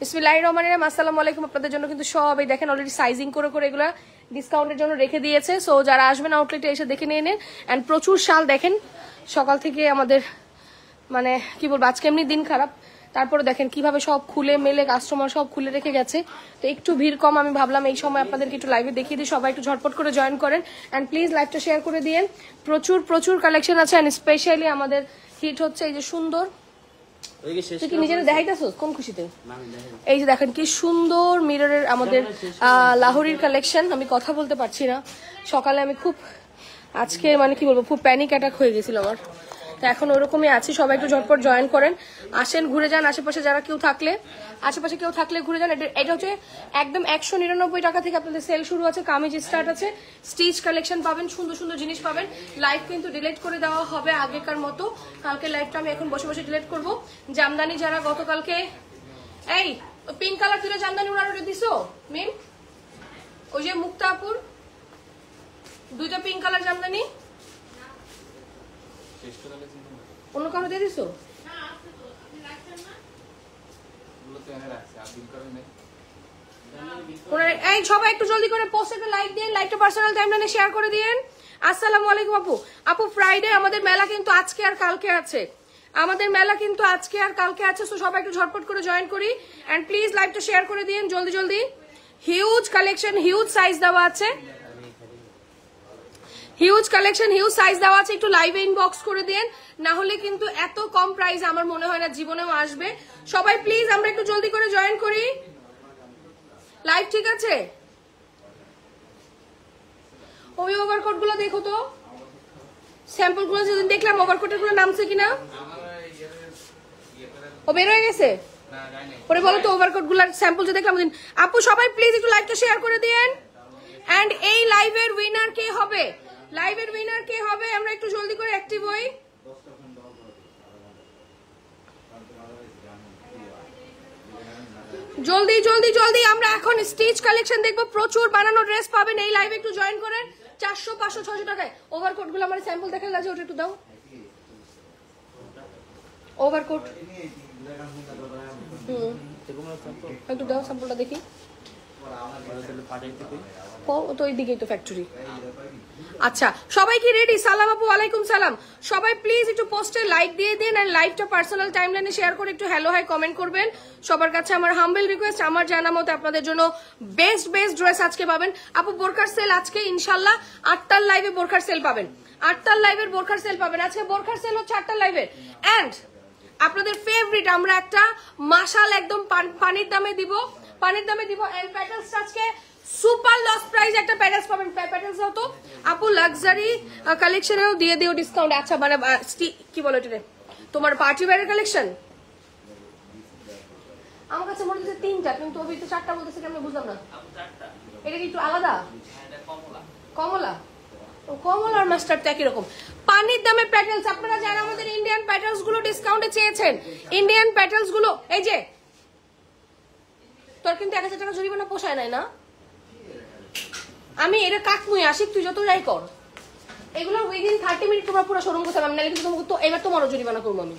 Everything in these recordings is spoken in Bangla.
বিসমিল্লাহির রহমানির রহিম। আসসালামু আলাইকুম। আপনাদের জন্য কিন্তু সব এই দেখেন অলরেডি সাইজিং করে করে এগুলা ডিসকাউন্টের জন্য রেখে দিয়েছে। সো যারা আসবেন আউটলেটে এসে দেখে নিয়ে নেন। অ্যান্ড প্রচুর শাল দেখেন সকাল থেকে আমাদের মানে কি বলবো আজকে এমনি দিন খারাপ, তারপরে দেখেন কিভাবে সব খুলে মেলে কাস্টমার সব খুলে রেখে গেছে। তো একটু ভিড় কম, আমি ভাবলাম এই সময় আপনাদেরকে একটু লাইভে দেখিয়ে দিই, সবাই একটু ঝটপট করে জয়েন করেন অ্যান্ড প্লিজ লাইভটা শেয়ার করে দিয়েন। প্রচুর প্রচুর কালেকশন আছে অ্যান্ড স্পেশালি আমাদের হিট হচ্ছে এই যে সুন্দর, তুই কি নিজেরা দেখাইতেছস কোন খুশিতে? এই যে দেখেন কি সুন্দর মিররের আমাদের লাহোরির কালেকশন। আমি কথা বলতে পারছি না, সকালে আমি খুব আজকে মানে কি বলবো খুব প্যানিক অ্যাটাক হয়ে গেছিল আমার। তো এখন ওরকমই আছি, সবাই একটু ঝটপট জয়েন করেন, আসেন ঘুরে যান। আশেপাশে যারা আশেপাশে কেউ থাকলে ঘুরে যান। এটা হচ্ছে একদম 199 টাকা থেকে আপনাদের সেল শুরু আছে, কামিজ স্টার্ট আছে, স্টিচ কালেকশন পাবেন, সুন্দর সুন্দর জিনিস পাবেন। লাইভ কিন্তু ডিলিট করে দেওয়া হবে আগেকার মতো, কালকে লাইভটা আমি এখন বসে বসে ডিলিট করবো। জামদানি যারা গতকালকে এই পিঙ্ক কালার তুলে জামদানি উড়ানো দিছো মিম, ওই যে মুক্তাপুর দুইটা পিঙ্ক কালার জামদানি অন্য কারো দিয়ে দিছো? এই সবাই একটু জলদি করে পোস্টে একটা লাইক দিন, লাইকটা পার্সোনাল টাইমলাইনে শেয়ার করে দিন। আসসালামু আলাইকুম আপু। আপু ফ্রাইডে আমাদের মেলা কিন্তু আজকে আর কালকে আছে, আমাদের মেলা কিন্তু আজকে আর কালকে আছে। সো সবাই একটু ঝটপট করে জয়েন করি এন্ড প্লিজ লাইভটা শেয়ার করে দিন জলদি জলদি। হিউজ কালেকশন, হিউজ সাইজ দেওয়া আছে, হিউজ কালেকশন, হিউজ সাইজ দেওয়া আছে। একটু লাইভে ইনবক্স করে দেন, না হলে কিন্তু এত কম প্রাইস আমার মনে হয় না জীবনেও আসবে। সবাই প্লিজ আমরা একটু জলদি করে জয়েন করি লাইভ, ঠিক আছে? ওই ওভারকোট গুলো দেখো তো, স্যাম্পল গুলো যেদিন দেখলাম ওভারকোটের গুলো নামছে কিনা, ও বের হয়ে গেছে পরে বলো তো ওভারকোট গুলার স্যাম্পল যে দেখলাম। আপু সবাই প্লিজ একটু লাইভটা শেয়ার করে দিন। এন্ড এই লাইভের উইনার কে হবে, লাইভের উইনার কে হবে আমরা একটু জলদি করে অ্যাক্টিভ হই। জলদি জলদি জলদি আমরা এখন স্টিচ কালেকশন দেখবো, প্রচুর বানানো ড্রেস পাবেন এই লাইভে। একটু জয়েন করেন, 400 500 600 টাকায় ওভারকোট গুলো আমার স্যাম্পল দেখান লাগে, ওটা একটু দাও। ওভারকোট একটু দাও, স্যাম্পলটা দেখি। তো ওই দিকেই তো ফ্যাক্টরি। আচ্ছা সবাই কি রেডি? সালাম আপু, ওয়ালাইকুম সালাম। সবাই প্লিজ একটু পোস্টে লাইক দিয়ে দিন আর লাইভটা পার্সোনাল টাইমলাইনে শেয়ার করে একটু হ্যালো হাই কমেন্ট করবেন। সবার কাছে আমার হাম্বল রিকোয়েস্ট, আমার জানা মতো আপনাদের জন্য বেস্ট বেস্ট ড্রেস আজকে পাবেন। আপু বোরখার সেল আজকে ইনশাল্লাহ 8টার লাইভে বোরখার সেল পাবেন, 8টার লাইভের বোরখার সেল পাবেন। আজকে বোরখার সেল হচ্ছে 8টার লাইভে। এন্ড আপনাদের ফেভারিট আমরা একটা মাশাল একদম পানির দামে দিব, পানির দামে দিব। এন্ড প্যাটেলস আজকে সুপার লস প্রাইস একটা প্যাটেলস পাবেন। প্যাটেলস হতো আপু লাক্সারি কালেকশনেও দিয়ে দিও ডিসকাউন্ট। আচ্ছা মানে কি বলো এটা তোমার পার্টি ওয়্যারের কালেকশন? আমার কাছে মনে হচ্ছে 3টা, কিন্তু ওই তো 4টা বলতেছে, কেন বুঝলাম না। এটা কি একটু আলাদা? কমলা, কমলা আর মাস্টার্ড তো একই রকম। পানির দামে প্যাটেলস, আপনারা যারা আমাদের ইন্ডিয়ান প্যাটেলস গুলো ডিসকাউন্টে চেয়েছেন, ইন্ডিয়ান প্যাটেলস গুলো এই যে তোর কিন্তু 1000 টাকা জরিমানা পোষায় নাই না, আমি এটা কাটমুই আসি, তুই যত যাই কর। এগুলো উইদিন 30 মিনিট তোমরা পুরো শোরুম করতে পারবে, নাহলে কিন্তু তোমাকে তো এবার তোমারও জরিমানা করবো আমি।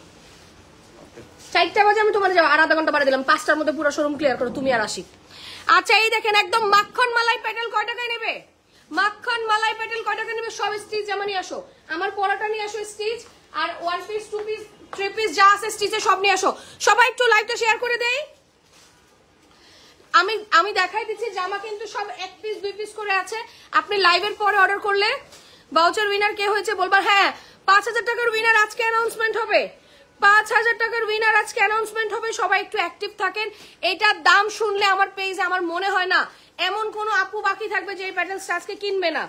4টা বাজে আমি তোমার যাবো, আর আধা ঘন্টা বাড়ে দিলাম, 5টার মধ্যে পুরো শোরুম ক্লিয়ার করো তুমি আর আসি। আচ্ছা এই দেখেন একদম মাখন মালাই প্যাটেল কয় টাকায় নেবে? মাখন মালাই প্যাটেল কয় টাকা নেবে? সব স্টিচ জামা নিয়ে আসো, আমার পরাটা নিয়ে আসো স্টিচ, আর 1 পিস 2 পিস 3 পিস যা আছে স্টিচে সব নিয়ে আসো। সবাই একটু লাইভটা শেয়ার করে দেই। আমি দেখাই দিচ্ছি জামা কিন্তু সব 1 পিস 2 পিস করে আছে। আপনি লাইভের পরে অর্ডার করলে ভাউচার উইনার কে হয়েছে বলবার। হ্যাঁ 5000 টাকার উইনার আজকে অ্যানাউন্সমেন্ট হবে, 5000 টাকার উইনার আজকে অ্যানাউন্সমেন্ট হবে। সবাই একটু অ্যাক্টিভ থাকেন। এটার দাম শুনলে আমার পেজে আমার মনে হয় না এমন কোন আপু বাকি থাকবে যে এই প্যাটেলস আজকে কিনবে না।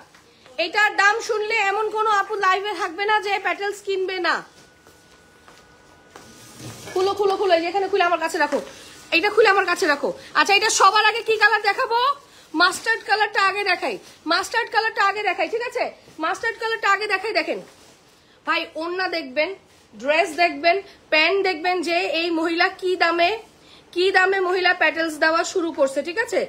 এটার দাম শুনলে এমন কোন আপু লাইভে থাকবে না যে প্যাটেলস কিনবে না। খুলো খুলো খুলো, যেখানে খুলে আমার কাছে রাখো, এইটা খুলে আমার কাছে রাখো। আচ্ছা এটা সবার আগে কি কালার দেখাবো? মাস্টার্ড কালারটা আগে দেখাই, মাস্টার্ড কালারটা আগে দেখাই, ঠিক আছে? মাস্টার্ড কালারটা আগে দেখাই। দেখেন ভাই ওন্না দেখবেন, ড্রেস দেখবেন, প্যান্ট দেখবেন যে এই মহিলা কি দামে মহিলা প্যাটেলস দেওয়া শুরু করছে, ঠিক আছে?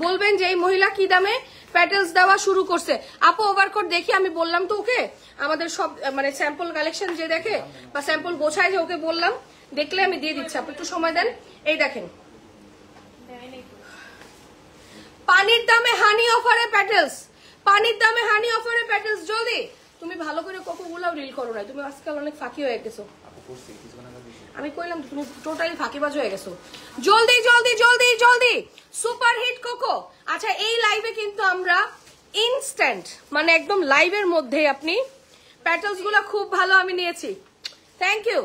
বলবেন যে এই মহিলা কি দামে প্যাটেলস দেওয়া শুরু করছে। আপু ওভারকোট দেখি, আমি বললাম তো ওকে আমাদের সব মানে স্যাম্পল কালেকশন যে দেখে বা স্যাম্পল গোছায় যে ওকে বললাম, দেখলে আমি দিয়ে দিচ্ছি, আপনি একটু সময় দেন। এই দেখেন পানির দামে হানি অফারে প্যাটেলস, পানির দামে হানি অফারে প্যাটেলস। জলদি, তুমি ভালো করে কোকোগুলাও রিল করো না, তুমি আজকাল অনেক ফাঁকি হয়ে গেছো। আমি কইলাম তুমি টোটালি ফাঁকিবাজ হয়ে গেছো। জলদি জলদি জলদি জলদি সুপার হিট কোকো। আচ্ছা, এই লাইভে কিন্তু আমরা ইনস্ট্যান্ট মানে একদম লাইভের মধ্যে আপনি প্যাটেলস গুলা খুব ভালো আমি নিয়েছি, থ্যাংক ইউ।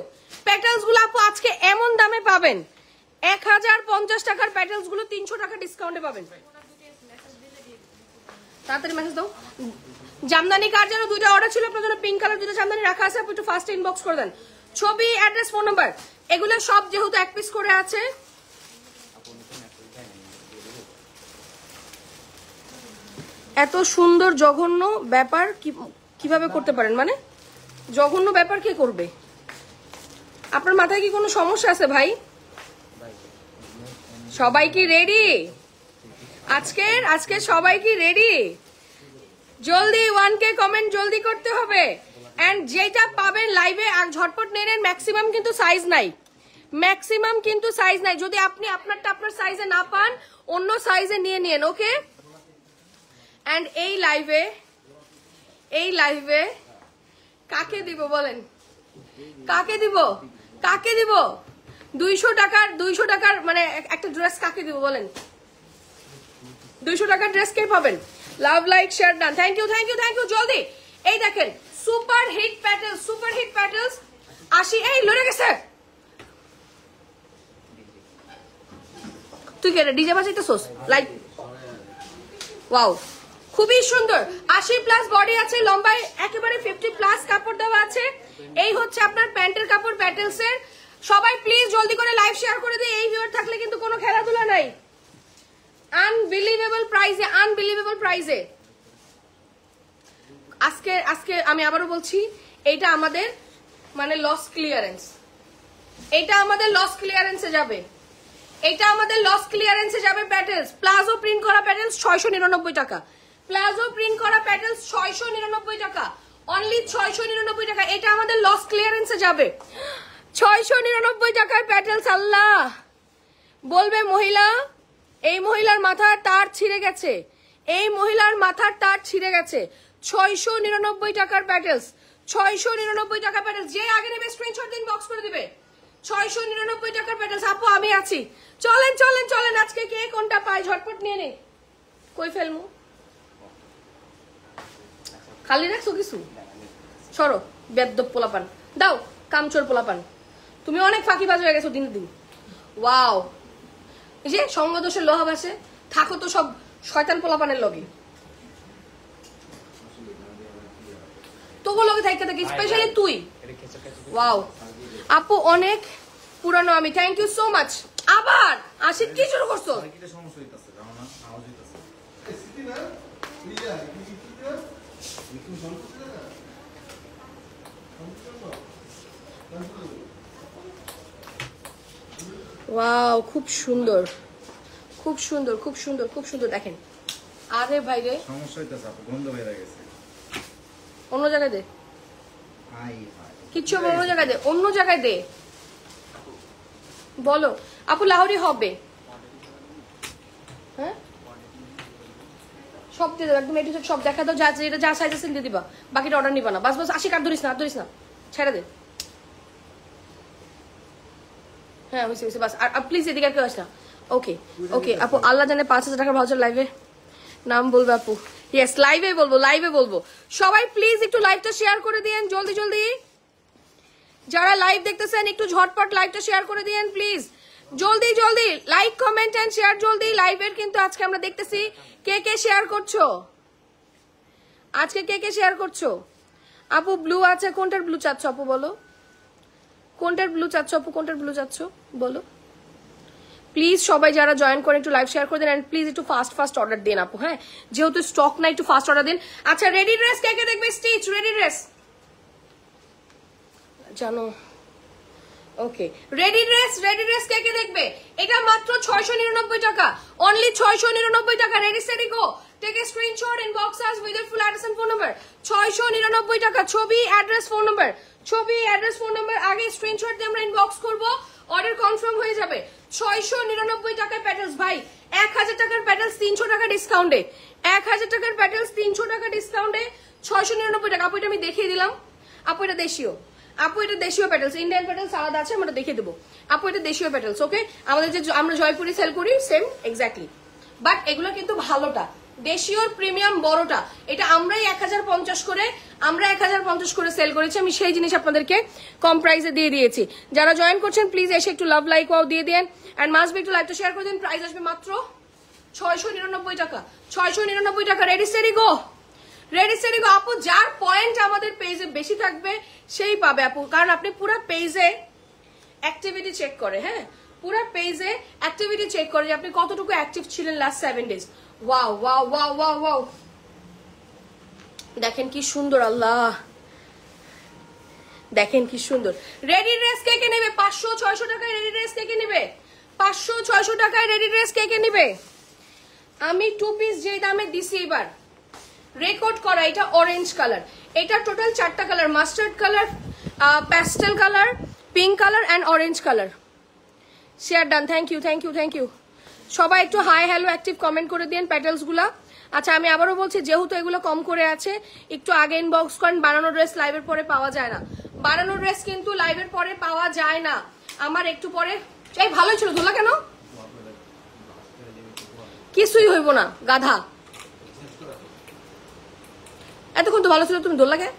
প্যাটেলস গুলো আপু আজকে এমন দামে পাবেন, 1050 টাকার প্যাটেলস গুলো 300 টাকা ডিসকাউন্টে পাবেন। তাড়াতাড়ি মেসেজ দাও। জামদানি কার যেন 2টা অর্ডার ছিল, আপনার জন্য পিঙ্ক কালার 2টা জামদানি রাখা আছে, আপনি একটু ফার্স্ট ইনবক্স করে দেন। ছবি, অ্যাড্রেস, ফোন নাম্বার এগুলো সব যেহেতু এক পিস করে আছে। এত সুন্দর জঘন্য ব্যাপার কিভাবে করতে পারেন? মানে জঘন্য ব্যাপার কে করবে? আপনার মাথায় কি কোনো সমস্যা আছে ভাই? সবাই কি রেডি? আজকে সবাই কি রেডি? জলদি 1K কমেন্ট জলদি করতে হবে। এন্ড যেটা পাবেন লাইভে আর ঝটপট নিয়ে নেন। ম্যাক্সিমাম কিন্তু সাইজ নাই, ম্যাক্সিমাম কিন্তু সাইজ নাই। যদি আপনি আপনারটা আপনার সাইজে না পান অন্য সাইজে নিয়ে নিন, ওকে? এন্ড এই লাইভে কাকে দিব বলেন? কাকে দিব? কাকে দিব? 200 টাকার মানে একটা ড্রেস কাকে দিব বলেন? 200 টাকার ড্রেস কে পাবেন? Love, like, share, done. Thank you thank you thank you. জলদি এই দেখেন super hit petals, super hit petals 80। এই লড়ে গেছে, তুই কে ডিজে বাজাইতেছস? লাইক, ওয়াও, খুবই সুন্দর। 80+ বডি আছে, লম্বায় একেবারে 50+ কাপড় দেওয়া আছে। এই হচ্ছে আপনার প্যান্টের কাপড় প্যাটেলস এর। সবাই প্লিজ জলদি করে লাইভ শেয়ার করে দিই। এই ভিউয়ার থাকলে কিন্তু কোনো খেলাধুলা নাই। আনবিলিভেবল প্রাইসে, আনবিলিভেবল প্রাইসে আজকে আমি আবারও বলছি, এটা আমাদের মানে লস ক্লিয়ারেন্স, এটা আমাদের লস ক্লিয়ারেন্সে যাবে, এটা আমাদের লস ক্লিয়ারেন্সে যাবে। প্যাটেলস প্লাজো প্রিন্ট করা প্যাটেলস 699 টাকা, প্লাজো প্রিন্ট করা প্যাটেলস 699 টাকা, অনলি 699 টাকা। এটা আমাদের লস ক্লিয়ারেন্সে যাবে 699 টাকার প্যাটেলস। আল্লাহ বলবে মহিলা, এই মহিলার মাথার তার ছিঁড়ে গেছে, এই মহিলার মাথার তার ছিঁড়ে গেছে। 699 টাকার প্যাটেলস, 699 টাকা প্যাটেলস। যে আগে নেবে স্ক্রিনশট দিন, বক্স করে দিবে। 699 টাকার প্যাটেলস। আপু আমি আছি, চলেন চলেন চলেন। আজকে কে কোনটা পায় ঝটপট নিয়ে নে। কই ফেলমু? খালি রাখছো কিছু? সরো বেদ্যপ পোলাপান, দাও কামচোর পোলাপান। তুমি অনেক ফাঁকিবাজ হয়ে গেছো দিন দিন। ওয়াও, এই যে সঙ্গদোষের লোহা ভাসে, থাকো তো সব শয়তান পোলাপানের লগে, তোকে লগে থাইকে থাকি, স্পেশালি তুই। ওয়াও আপু অনেক পুরানো আমি, থ্যাংক ইউ সো মাচ। আবার আশিক কি শুরু করছো? ওয়াও খুব সুন্দর, খুব সুন্দর, খুব সুন্দর, খুব সুন্দর। দেখেন আরে ভাই রে, সমস্যা হইতাছে আপু, গন্ধ বের হয়ে গেছে। অন্য জায়গায় দে, কিচ্ছু অন্য জায়গায় দে, অন্য জায়গায় দে। বলো আপু লাহোরি হবে? হ্যাঁ সব দিয়ে দাও একদম, এটু সব দেখা দাও, যা যেটা যা সাইজ আছে দিয়ে দিবা, বাকিটা অর্ডার নিবা না। বাস বাস আশিক আর ধরিস না, আর ধরিস না, ছেড়ে দে। হ্যাঁ হয়েছে হয়েছে বাস। আর প্লিজ এদিকে আর কেউ আস না। ওকে ওকে আপু, আল্লাহ জানে 5000 টাকার ভাউচার লাইভে নাম বলবে আপু। ইয়েস লাইভে বলবো, লাইভে বলবো। সবাই প্লিজ একটু লাইভটা শেয়ার করে দিয়েন জলদি জলদি। যারা লাইভ দেখতেছেন একটু ঝটপট লাইভটা শেয়ার করে দিয়েন প্লিজ, জলদি জলদি। লাইক কমেন্ট এন্ড শেয়ার জলদি। লাইভের কিন্তু আজকে আমরা দেখতেছি কে কে শেয়ার করছো, আজকে কে কে শেয়ার করছো। আপু ব্লু আছে, কোনটার ব্লু চাচ্ছ আপু বলো, কোনটার ব্লু চাচ্ছ আপু, কোনটার ব্লু চাচ্ছ বলো প্লিজ। সবাই যারা জয়েন করে একটু লাইভ শেয়ার করে দেন এন্ড প্লিজ একটু ফাস্ট ফাস্ট অর্ডার দিন আপু। হ্যাঁ যেহেতু স্টক নাই একটু ফাস্ট অর্ডার দিন। আচ্ছা রেডি ড্রেস কে কে দেখবে? স্টিচ রেডি ড্রেস জানো? ওকে রেডি ড্রেস কে কে দেখবে? এটা মাত্র 699 টাকা, অনলি 699 টাকা। Ready steady go, take a screenshot, inbox us with your full address and phone number. 699 টাকা, ছবি অ্যাড্রেস ফোন নাম্বার, ছবি অ্যাড্রেস ফোন নাম্বার আগে স্ক্রিনশট দিয়ে আমরা ইনবক্স করব। অর্ডার কনফার্ম হয়ে যাবে। 699 টাকায় প্যাটেলস ভাই, 1000 টাকার প্যাটেলস 300 টাকা ডিসকাউন্টে, 1000 টাকার প্যাটেলস 300 টাকা ডিসকাউন্টে 699 টাকা। আপু এটা আমি দেখিয়ে দিলাম, আপু এটা দেশীয়, আপু এটা দেশীয় প্যাটেলস, ইন্ডিয়ান প্যাটেলস আলাদা আছে, আমরা দেখিয়ে দেবো। আপু এটা দেশীয় প্যাটেলস, ওকে? আমাদের যে আমরা জয়পুরি সেল করি সেম এক্স্যাক্টলি, বাট এগুলো কিন্তু ভালোটা, দেশীয় প্রিমিয়াম বড়টা, এটা আমরাই 1050 করে, আমরা 1050 করে সেল করেছি। আমি সেই জিনিস আপনাদেরকে কম প্রাইসে দিয়ে দিয়েছি। যারা জয়েন করছেন প্লিজ এসে একটু লাভ লাইক ওয়াও দিয়ে দেন, এন্ড মাস্ট বি একটু লাইকটা শেয়ার করে দিন। প্রাইস আসবে মাত্র 699 টাকা, 699 টাকা। Ready steady go, ready steady go. আপু যার পয়েন্ট আমাদের পেজে বেশি থাকবে সেই পাবে আপু, কারণ আপনি পুরো পেজে অ্যাক্টিভিটি চেক করে, হ্যাঁ পুরো পেজে অ্যাক্টিভিটি চেক করে যে আপনি কতটুকু অ্যাক্টিভ ছিলেন last 7 days. Wow wow wow wow wow, দেখেন কি সুন্দর, আল্লাহ দেখেন কি সুন্দর। রেডি ড্রেস কে কে নেবে? 500-600 টাকায় রেডি ড্রেস কে কে নেবে? 500-600 টাকায় রেডি ড্রেস কে কে নেবে? আমি 2 পিস যে দামে দিছি এবার রেকর্ড করা, এটা অরেঞ্জ কালার, এটা টোটাল 4টা colour, mustard colour, pastel colour, pink colour and orange colour. Share done, thank you thank you thank you. সবাই একটু হাই হ্যালো অ্যাক্টিভ কমেন্ট করে দিন প্যাটেলস গুলা। আচ্ছা আমি আবারও বলছি, যেহেতু এগুলো কম করে আছে একটু আগে ইনবক্স করেন। বানানো ড্রেস লাইভের পরে পাওয়া যায় না, বানানো ড্রেস কিন্তু লাইভের পরে পাওয়া যায় না। আমার একটু পরে, এই ভালোই ছিল, ধুলা কেন? কিছুই হইব না গাধা, এতক্ষণ তো ভালো ছিল, তুমি দোল লাগে।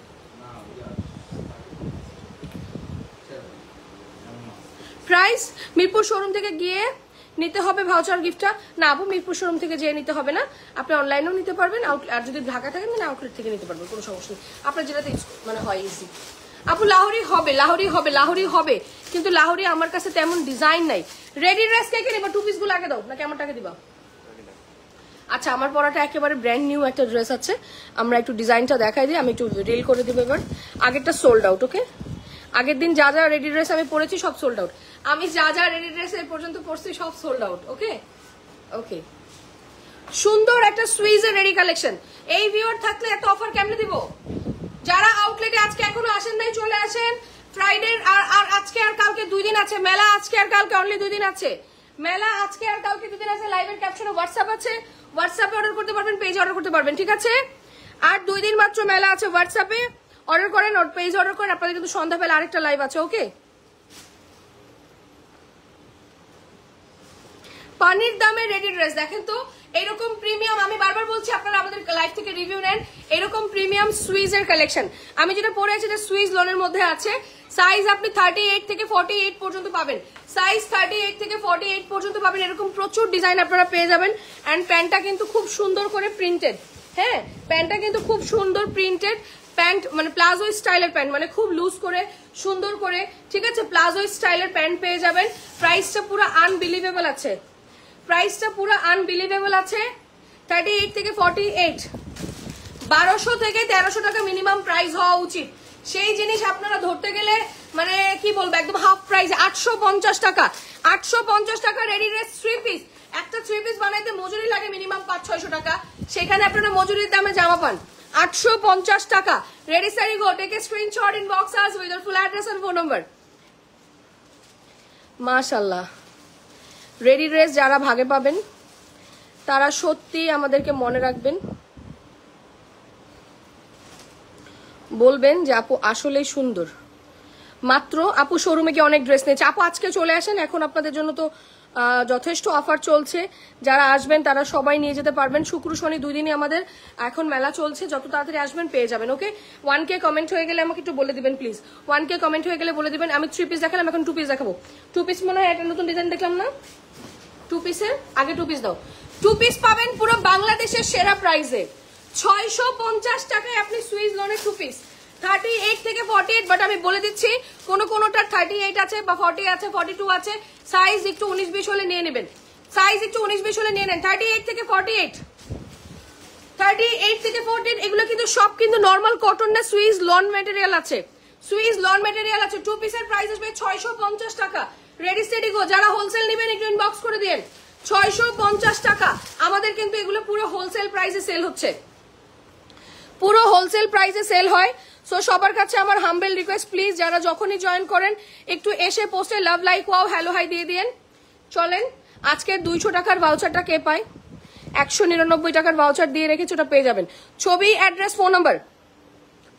প্রাইস মিরপুর শোরুম থেকে গিয়ে নিতে হবে ভাউচার গিফটটা। না আপু মিরপুর শোরুম থেকে যেয়ে নিতে হবে না, আপনি অনলাইনেও নিতে পারবেন, আর যদি ঢাকা থাকেন তাহলে আউটলেট থেকে নিতে পারবেন, কোনো সমস্যা নেই। আপনার যেটাতে মানে হয় ইজি। আপু লাহোরি হবে, লাহোরি হবে, লাহোরি হবে, কিন্তু লাহোরি আমার কাছে তেমন ডিজাইন নাই। রেডি ড্রেস কে কে নিবা? 2 পিস গুলো আগে দাও না কেমন টাকা দিবা? আচ্ছা আমার পরাটা একেবারে ব্র্যান্ড নিউ একটা ড্রেস আছে, আমরা একটু ডিজাইনটা দেখাই দিই, আমি একটু রিল করে দিব এবার। আগেরটা সোল্ড আউট, ওকে? আগের দিন যা যা রেডি ড্রেস আমি পরেছি সব সোল্ড আউট, আমি যা যা রেডি ড্রেস এই পর্যন্ত পরছি সব সোল্ড আউট, ওকে? ওকে, সুন্দর একটা সুইজের রেডি কালেকশন। এই ভিউয়ার থাকলে এত অফার কেমনে দিব? যারা আউটলেটে আজকে এখনো আসেন নাই চলে আসেন। ফ্রাইডে আর আজকে আর কালকে 2 দিন আছে মেলা, আজকে আর কালকে অনলি 2 দিন আছে মেলা, আজকে আর কালকে 2 দিন আছে। লাইভের ক্যাপশনে হোয়াটসঅ্যাপ আছে, হোয়াটসঅ্যাপে অর্ডার করতে পারবেন, পেজে অর্ডার করতে পারবেন, ঠিক আছে? আর 2 দিন মাত্র মেলা আছে, হোয়াটসঅ্যাপে অর্ডার করেন, পেজ অর্ডার করেন। আপনাদের কিন্তু সন্ধ্যাবেলা আরেকটা লাইভ আছে, ওকে? পানির দামে রেডি ড্রেস দেখেন তো, এরকম প্রিমিয়াম, আমি বারবার বলছি আপনারা আমাদের লাইভ থেকে রিভিউ নেন, এরকম প্রিমিয়াম সুইজের কালেকশন। আমি যেটা পরে আছি এটা সুইজ লনের মধ্যে আছে, সাইজ আপনি 38 থেকে 48 পর্যন্ত পাবেন, সাইজ 38 থেকে 48 পর্যন্ত পাবেন। এরকম প্রচুর ডিজাইন আপনারা পেয়ে যাবেন। এন্ড প্যান্টটা কিন্তু খুব সুন্দর করে প্রিন্টেড, হ্যাঁ প্যান্টটা কিন্তু খুব সুন্দর প্রিন্টেড প্যান্ট, মানে প্লাজো স্টাইলের প্যান্ট, মানে খুব লুজ করে সুন্দর করে, ঠিক আছে? প্লাজো স্টাইলের প্যান্ট পেয়ে যাবেন। প্রাইসটা পুরো আনবিলিভেবল আছে, প্রাইসটা পুরো আনবিলিভেবল আছে। 38 থেকে 48, 1200 থেকে 1300 টাকা মিনিমাম প্রাইস হওয়া উচিত। সেই জিনিস আপনারা ধরতে গেলে মানে কি বলবো, একদম হাফ প্রাইস 850 টাকা। 850 টাকা রেডি ড্রেস 3 পিস। একটা 3 পিস বানাইতে মজুরি লাগে মিনিমাম 500-600 টাকা, সেখানে আপনারা মজুরির দামে জামা পান 850 টাকা। Ready steady go, take a screenshot, inbox us with your full address and phone number. মাশাআল্লাহ, রেডি ড্রেস যারা ভাগে পাবেন তারা সত্যি আমাদেরকে মনে রাখবেন, বলবেন যে আপু আসলেই সুন্দর। মাত্র আপু শোরুমে গিয়ে অনেক ড্রেস নিয়েছে। আপু আজকে চলে আসেন, এখন আপনাদের জন্য তো যথেষ্ট অফার চলছে, যারা আসবেন তারা সবাই নিয়ে যেতে পারবেন। শুক্র শনি 2 দিনই আমাদের এখন মেলা চলছে, যত তাড়াতাড়ি আসবেন পেয়ে যাবেন, ওকে? 1K কমেন্ট হয়ে গেলে আমাকে একটু বলে দিবেন প্লিজ, 1K কমেন্ট হয়ে গেলে বলে দিবেন। আমি 3 পিস দেখালাম, এখন 2 পিস দেখাবো। 2 পিস মনে হয় একটা নতুন ডিজাইন দেখলাম না, 2 পিসের আগে 2 পিস দাও। 2 পিস পাবেন পুরো বাংলাদেশের সেরা প্রাইসে 650 টাকায় আপনি সুইস লনের 2 পিস। 38 থেকে 48, বাট আমি বলে দিচ্ছি কোনোটার 38 আছে বা 40 আছে, 42 আছে। সাইজ একটু 19-20 হলে নিয়ে নেবেন, সাইজ একটু 19-20 হলে নিয়ে নেন। 38 থেকে 48, 38 থেকে 48, এগুলো কিন্তু সব কিন্তু নর্মাল কটন না, সুইস লন ম্যাটেরিয়াল আছে, সুইস লন ম্যাটেরিয়াল আছে। 2 পিসের প্রাইস আসবে 650 টাকা। রেডি স্টেডি গো, যারা হোলসেল নেবেন একটু ইনবক্স করে দিন। 650 টাকা। আমাদের কিন্তু এগুলো পুরো হোলসেল প্রাইসে সেল হচ্ছে, পুরো হোলসেল প্রাইসে সেল হয়। সো সবার কাছে আমার হাম্বেল রিকোয়েস্ট, প্লিজ যারা যখনই জয়েন করেন একটু এসে পোস্টে love like wow hello hi দিয়ে দিন। চলেন আজকের 200 টাকার ভাউচারটা কে পায়? 199 টাকার ভাউচার দিয়ে রেখেছি, ওটা পেয়ে যাবেন। ছবি, অ্যাড্রেস, ফোন নাম্বার।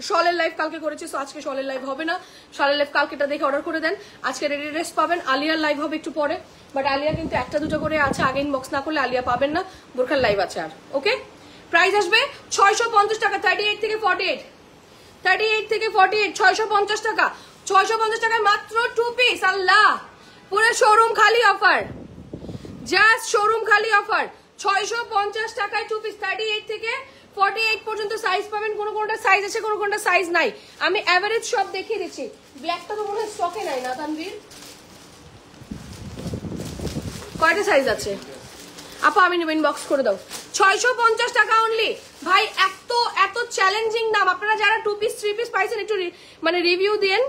শলের লাইভ কালকে করেছি, সো আজকে শলের লাইভ হবে না। শলের লাইভ কালকেটা দেখে অর্ডার করে দেন। আজকে রেডি ড্রেস পাবেন। আলিয়ার লাইভ হবে একটু পরে, বাট আলিয়া কিন্তু একটা দুটো করে আছে, আগে ইনবক্স না করলে আলিয়া পাবেন না। বোরখার লাইভ আছে আর। ওকে, প্রাইস আসবে 650 টাকা, 38 থেকে 48, 38 থেকে 48, 650 টাকা। 650 টাকায় মাত্র 2 পিস। আল্লাহ, পুরো শোরুম খালি অফার, জাস্ট শোরুম খালি অফার। 650 টাকায় 2 পিস, 38 থেকে 48 পর্যন্ত সাইজ পাবেন। কোনটা সাইজ আছে, কোনটা সাইজ নাই। আমি এভারেজ সব দেখিয়ে দিচ্ছি। ব্ল্যাকটা তো মনে হয় স্টকে নাই না তানভীর? কয়টা সাইজ আছে আপা? আমি নেব, ইনবক্স করে দাও। 650 টাকা অনলি। ভাই এত এত চ্যালেঞ্জিং দাম। আপনারা যারা 2 পিস 3 পিস পাইছেন একটু মানে রিভিউ দেন।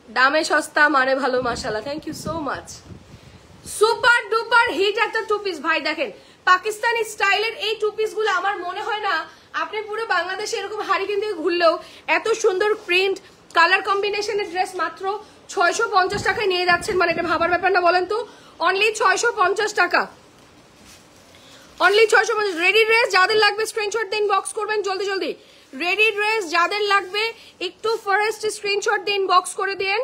দামে সস্তা মানে ভালো, মাশাআল্লাহ, thank you so much. Super duper hit একটা 2 পিস। ভাই দেখেন পাকিস্তানি স্টাইলের এই 2 পিস গুলো আমার মনে হয় না আপনি পুরো বাংলাদেশে এরকম হারিকেন দিয়ে ঘুরলেও এত সুন্দর প্রিন্ট কালার কম্বিনেশনের ড্রেস মাত্র 650 টাকায় নিয়ে যাচ্ছেন, মানে এটা ভাবার ব্যাপার না বলেন তো? অনলি 650 টাকা, অনলি 650। রেডি ড্রেস যাদের লাগবে স্ক্রিনশট দিন, বক্স করবেন জলদি জলদি। রেডি ড্রেস যাদের লাগবে একটু ফার্স্ট স্ক্রিনশট দিন, বক্স করে দিন।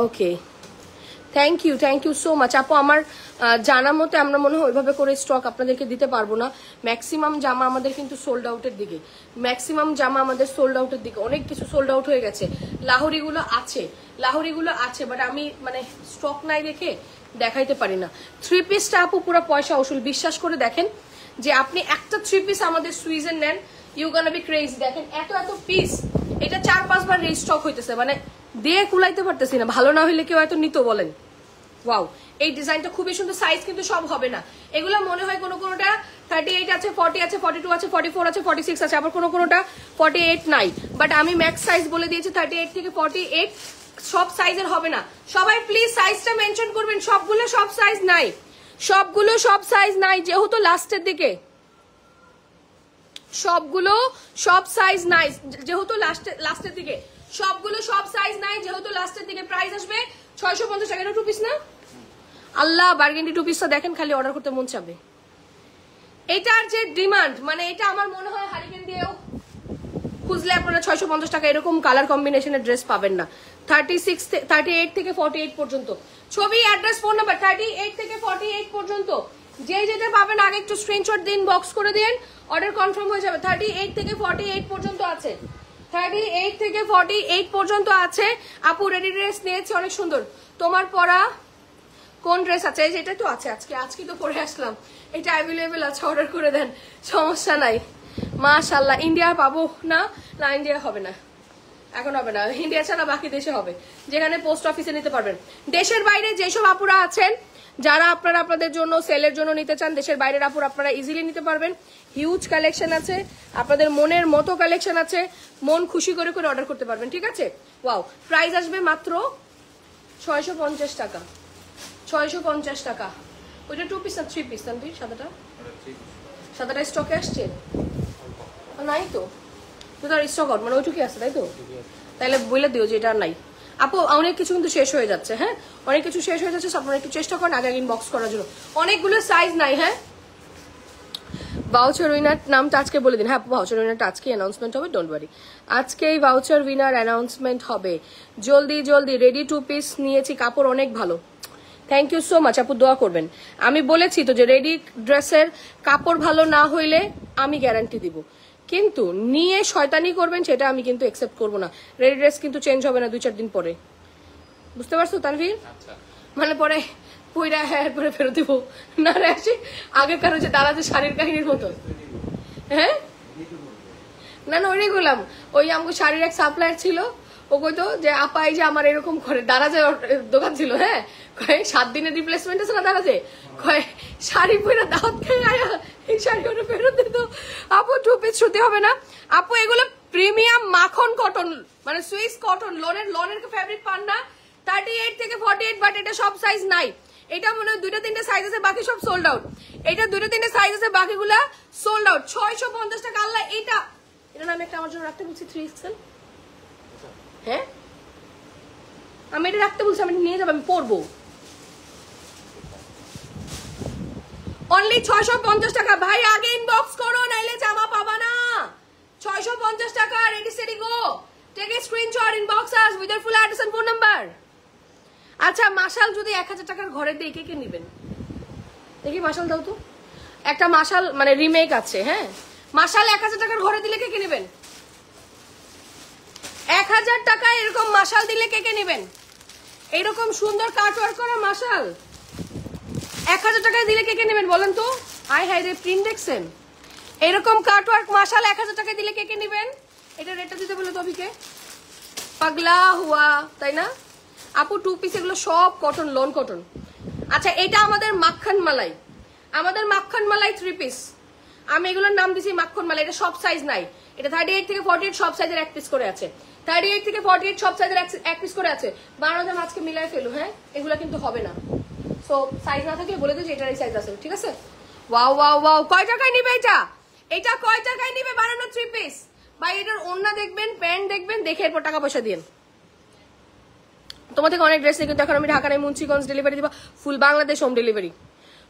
ওকে, থ্যাংক ইউ সো মাচ আপু। আমার জানা মতে আমরা মনে হয় ওইভাবে করে স্টক আপনাদেরকে দিতে পারবো না। ম্যাক্সিমাম জামা আমাদের কিন্তু সোল্ড আউটের দিকে, ম্যাক্সিমাম জামা আমাদের সোল্ড আউটের দিকে, অনেক কিছু সোল্ড আউট হয়ে গেছে। লাহোরিগুলো আছে, বাট আমি মানে স্টক নাই দেখে দেখাইতে পারি না। 3 পিসটা আপু পুরো পয়সা উসুল। বিশ্বাস করে দেখেন যে আপনি একটা 3 পিস আমাদের সুইজেন নেন, ইউ গোনা বি ক্রেজি। দেখেন এত এত পিস, এটা 4-5 বার রিস্টক হইতেছে, মানে দিয়ে কুলাইতে পারতেছি না। ভালো না হইলে কেউ এত নিত বলেন? ওয়াও, এই ডিজাইনটা খুবই সুন্দর। সাইজ কিন্তু সব হবে না, এগুলো মনে হয় কোনোটা 38 আছে, 40 আছে, 42 আছে, 44 আছে, 46 আছে, আবার কোনোটা 48 নাই। বাট আমি ম্যাক্স সাইজ বলে দিয়েছি 38 থেকে 48, সব সাইজের হবে না। সবাই প্লিজ সাইজটা মেনশন করবেন। সবগুলো সব সাইজ নাই, সবগুলো সব সাইজ নাই, যেহেতু লাস্টের দিকে সবগুলো সব সাইজ নাই, যেহেতু লাস্টের দিকে সবগুলো সব সাইজ নাই, যেহেতু লাস্টের দিকে। প্রাইস আসবে 650 টাকা। 2 পিস না? আল্লাহ, বার্গেন্ডি 2 পিসটা দেখেন, খালি অর্ডার করতে মন চাবে। এটার যে ডিমান্ড, মানে এটা আমার মনে হয় হারিকেন দিয়েও খুঁজলে আপনারা 650 টাকা এরকম কালার কম্বিনেশনের ড্রেস পাবেন না। 38 থেকে 48 পর্যন্ত। ছবি, অ্যাড্রেস, ফোন নাম্বার। 38 থেকে 48 পর্যন্ত যে যেটা পাবেন আগে একটু স্ক্রিনশট দিন, বক্স করে দিন, অর্ডার কনফার্ম হয়ে যাবে। 38 থেকে 48 পর্যন্ত আছে, 38 থেকে 48 পর্যন্ত আছে। আপু রেডি ড্রেস নিয়েছি, অনেক সুন্দর। তোমার পরা কোন ড্রেস আছে? এই যেটা তো আছে, আজকে তো পরে আসলাম, এটা অ্যাভেলেবেল আছে, অর্ডার করে দেন, সমস্যা নাই। মাশাআল্লাহ। ইন্ডিয়া পাবো না? না, ইন্ডিয়া হবে না, এখন হবে না। ইন্ডিয়া ছাড়া বাকি দেশে হবে, যেখানে পোস্ট অফিসে নিতে পারবেন। দেশের বাইরে যেসব আপুরা আছেন যারা আপনারা আপনাদের জন্য সেলের জন্য নিতে চান, দেশের বাইরের আপুরা আপনারা ইজিলি নিতে পারবেন। হিউজ কালেকশন আছে, আপনাদের মনের মতো কালেকশন আছে, মন খুশি করে করে অর্ডার করতে পারবেন, ঠিক আছে? ওয়াও, প্রাইস আসবে মাত্র 650 টাকা, 650 টাকা। ওইটা 2 পিস না 3 পিস? তানভীর, সাদাটা স্টকে আসছে নাই তো? তার স্টক আউট, মানে ওইটুকুই আছে তাই তো? তাহলে বলে দিও যে এটা নাই। আপু অনেক কিছু কিন্তু শেষ হয়ে যাচ্ছে, হ্যাঁ অনেক কিছু শেষ হয়ে যাচ্ছে, আপনারা একটু চেষ্টা করেন আগে ইনবক্স করার জন্য। অনেকগুলো সাইজ নাই। হ্যাঁ, ভাউচার উইনার নামটা আজকে বলে দিন। হ্যাঁ, ভাউচার উইনারটা আজকে অ্যানাউন্সমেন্ট হবে, ডোন্ট ওয়ারি, আজকেই ভাউচার উইনার অ্যানাউন্সমেন্ট হবে। জলদি জলদি। রেডি 2 পিস নিয়েছি, কাপড় অনেক ভালো। থ্যাংক ইউ সো মাচ আপু, দোয়া করবেন। আমি বলেছি তো যে রেডি ড্রেসের কাপড় ভালো না হইলে আমি গ্যারান্টি দিব, কিন্তু নিয়ে শয়তানি করবেন সেটা আমি কিন্তু একসেপ্ট করবো না। রেডি ড্রেস কিন্তু চেঞ্জ হবে না 2-4 দিন পরে, বুঝতে পারছো তানভীর? মানে পরে পুইরা হ্যাঁ পরে ফেরত দিব না রে। আসি আগেকার যে দাদা যে শাড়ির কাহিনীর মতো। হ্যাঁ না না, ওই গুলাম, ওই আমাকে শাড়ির এক সাপ্লায়ার ছিল, ও কইতো যে আপা এই যে আমার এরকম করে দারাজে দোকান ছিল, হ্যাঁ 7 দিনের রিপ্লেসমেন্ট আছে না দারাজে, শাড়ি পরে দাওয়াত খেয়ে আয়া এই শাড়ি ওটা ফেরত দিত। আপু 2 পিস শুতে হবে না আপু, এগুলো প্রিমিয়াম মাখন কটন, মানে সুইস কটন, লনের ফেব্রিক পান না। 38 থেকে 48, বাট এটা সব সাইজ নাই। এটা মনে হয় 2-3 সাইজ আছে, বাকি সব সোল্ড আউট। এটা 2-3 সাইজ আছে, বাকিগুলা সোল্ড আউট। 650 টাকা। আল্লাহ, এটা আমি একটা আমার জন্য রাখতে বলছি 3XL। হ্যাঁ, আমি এটা রাখতে বলছি, আমি নিয়ে যাবো, আমি পরবো। অনলি 650 টাকা ভাই, আগে ইনবক্স করো, নাইলে জামা পাবা না। 650 টাকা, ready steady go, take a screenshot, inbox us with your full address and phone number. আচ্ছা, মাশাল যদি 1000 টাকার ঘরে দিয়ে কে কে নেবেন? দেখি মাশাল দাও তো। একটা মাশাল মানে রিমেক আছে। হ্যাঁ, মাশাল 1000 টাকার ঘরে দিলে কে কে নেবেন? 1000 টাকায় এরকম মাশাল দিলে কে কে নেবেন? এরকম সুন্দর কাটওয়ার্ক করা মাশাল 1000 টাকায় দিলে কে কে নেবেন বলেন তো? হাই হাই রে, প্রিন্ট দেখছেন? এরকম কাটওয়ার্ক মাশাল 1000 টাকায় দিলে কে কে নেবেন? এটা রেটটা দিতে বলে তবিকে পাগলা হুয়া, তাই না আপু? 2 পিস এগুলো সব কটন, লোন কটন। আচ্ছা, এটা আমাদের মাখন মালাই, আমাদের মাখন মালাই 3 পিস। আমি এগুলোর নাম দিছি মাখন মালাই। এটা সব সাইজ নাই, এটা 38 থেকে 48 সব সাইজের 1 পিস করে আছে। 38 থেকে 48 সব সাইজের 1 পিস করে আছে। 12 আজকে মিলাই ফেলু। হ্যাঁ, এগুলো কিন্তু হবে না। সো সাইজ না থাকলে বলে দিই যে এটারই সাইজ আছে, ঠিক আছে? ওয়াও ওয়াও ওয়াও, কয় টাকায় নিবে এটা? এটা কয় টাকায় নিবে বানানো 3 পিস? ভাই, এটার ওন্না দেখবেন, প্যান্ট দেখবেন, দেখে এরপর টাকা পয়সা দিন। তোমার থেকে অনেক ড্রেস নেই, কিন্তু এখন আমি ঢাকা নাই, মুন্সিগঞ্জ ডেলিভারি দিব। ফুল বাংলাদেশ হোম ডেলিভারি,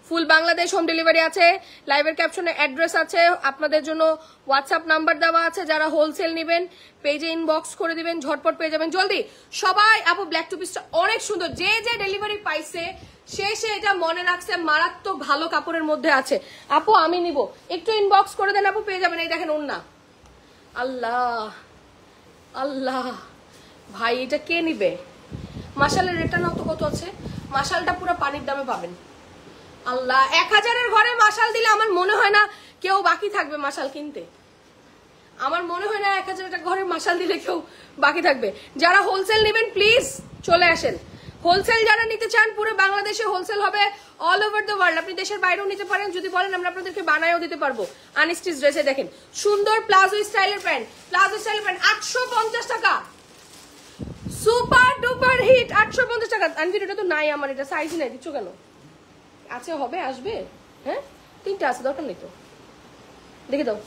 ফুল বাংলাদেশ হোম ডেলিভারি আছে। লাইভের ক্যাপশনে অ্যাড্রেস আছে, আপনাদের জন্য হোয়াটসঅ্যাপ নাম্বার দেওয়া আছে। যারা হোলসেল নেবেন পেজে ইনবক্স করে দিবেন, ঝটপট পেয়ে যাবেন জলদি সবাই। আপু ব্ল্যাক টু পিসটা অনেক সুন্দর, যে যে ডেলিভারি পাইছে সে এটা মনে রাখছে, মারাত্মক ভালো কাপড়ের মধ্যে আছে। আপু আমি নিব, একটু ইনবক্স করে দেন আপু, পেয়ে যাবেন। এই দেখেন ওন্না, আল্লাহ আল্লাহ ভাই, এটা কে নিবে? মাশালের রেটটা নাও তো, কত আছে? মাশালটা পুরো পানির দামে পাবেন। আল্লাহ, 1000-এর ঘরে মাশাল দিলে আমার মনে হয় না কেউ বাকি থাকবে মাশাল কিনতে। আমার মনে হয় না 1000-এর ঘরে মাশাল দিলে কেউ বাকি থাকবে। যারা হোলসেল নেবেন প্লিজ চলে আসেন। হোলসেল যারা নিতে চান, পুরো বাংলাদেশে হোলসেল হবে, অল ওভার দ্য ওয়ার্ল্ড। আপনি দেশের বাইরেও নিতে পারেন, যদি বলেন আমরা আপনাদেরকে বানায়ও দিতে পারবো। আনস্টিচ ড্রেসে দেখেন সুন্দর প্লাজো স্টাইলের প্যান্ট, প্লাজো স্টাইলের প্যান্ট 850 টাকা, সুপার ডুপার হিট 850 টাকা। আনভির এটা তো নাই আমার, এটা সাইজ নাই, দিচ্ছ কেন? আছে, হবে, আসবে। হ্যাঁ, 3টা আছে, দরকার নেই তো, দেখে দাও।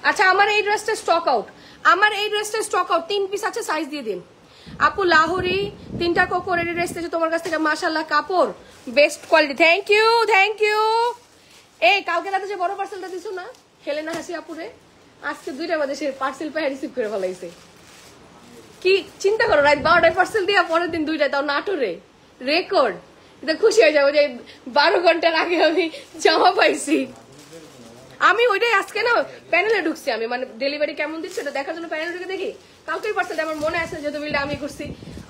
আচ্ছা, আমার এই ড্রেসটা স্টক আউট, আমার এই ড্রেসটা স্টক আউট, 3 পিস আছে, সাইজ দিয়ে দিন। আপু লাহোরি 3টা কোকো রেডি ড্রেস থেকে তোমার কাছ থেকে, মাশাআল্লাহ কাপড় best quality. Thank you, thank you. এই কালকে রাতে যে বড় পার্সেলটা দিছো না হেলেনা হাসি আপুরে, আজকে 2টা বাজে সে পার্সেল পেয়ে রিসিভ করে ফেলাইছে। কি চিন্তা করো, রাত 12টায় পার্সেল দিয়া পরের দিন 2টায়, তাও নাটোরে, রেকর্ড। এটা খুশি হয়ে যাবো যে 12 ঘন্টার আগে আমি জামা পাইছি। আমি ওইটাই আজকে না প্যানেলে ঢুকছি, আমি মানে ডেলিভারি কেমন দিচ্ছে এটা দেখার জন্য প্যানেলে ঢুকে দেখি। কালকের পার্সেলটা আমার মনে আছে, যেহেতু বিলটা আমি করছি,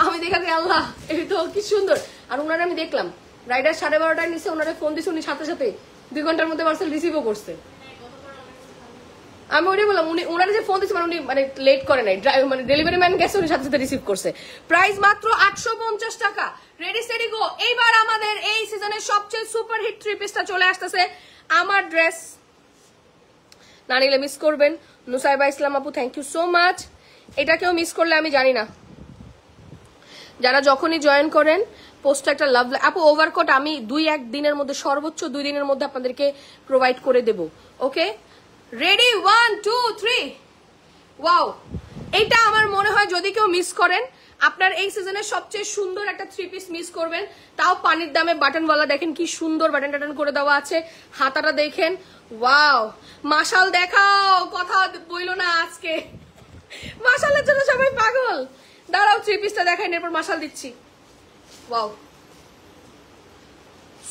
আমি দেখাতে আল্লাহ এই তো কি সুন্দর। আর ওনারা আমি দেখলাম রাইডার 12:30টায় নিচ্ছে, ওনারা ফোন দিচ্ছে, উনি সাথে সাথে 2 ঘন্টার মধ্যে পার্সেল রিসিভও করছে। আমি ওইটাই বললাম, উনি ওনারা যে ফোন দিচ্ছে মানে উনি মানে লেট করে নাই, মানে ডেলিভারি ম্যান গেছে, উনি সাথে সাথে রিসিভ করছে। প্রাইস মাত্র 850 টাকা। রেডি সেডি গো। এইবার আমাদের এই সিজনের সবচেয়ে সুপার হিট 3 পিসটা চলে আসতেছে। আমার ড্রেস না নিলে মিস করবেন। নুসাইবা ইসলাম আপু থ্যাংক ইউ সো মাচ। এটা কেউ মিস করলে আমি জানি না। যারা যখনই জয়েন করেন পোস্টটা একটা লাভ আপু ওভারকোট আমি 2-1 দিনের মধ্যে, সর্বোচ্চ 2 দিনের মধ্যে আপনাদেরকে প্রোভাইড করে দেব। ওকে, রেডি 1 2 3। ওয়াও, এটা আমার মনে হয় যদি কেউ মিস করেন আপনার এই সিজনের সবচেয়ে সুন্দর একটা 3 পিস মিস করবেন। তাও পানির দামে, বাটনওয়ালা, দেখেন কি সুন্দর বাটন টাটন করে দেওয়া আছে। হাতাটা দেখেন, ওয়াও। মাশাল দেখাও, কথা বইলো না আজকে, মাশালের জন্য সবাই পাগল। দাঁড়াও 3 পিসটা দেখাই, এরপর মাশাল দিচ্ছি। Wow,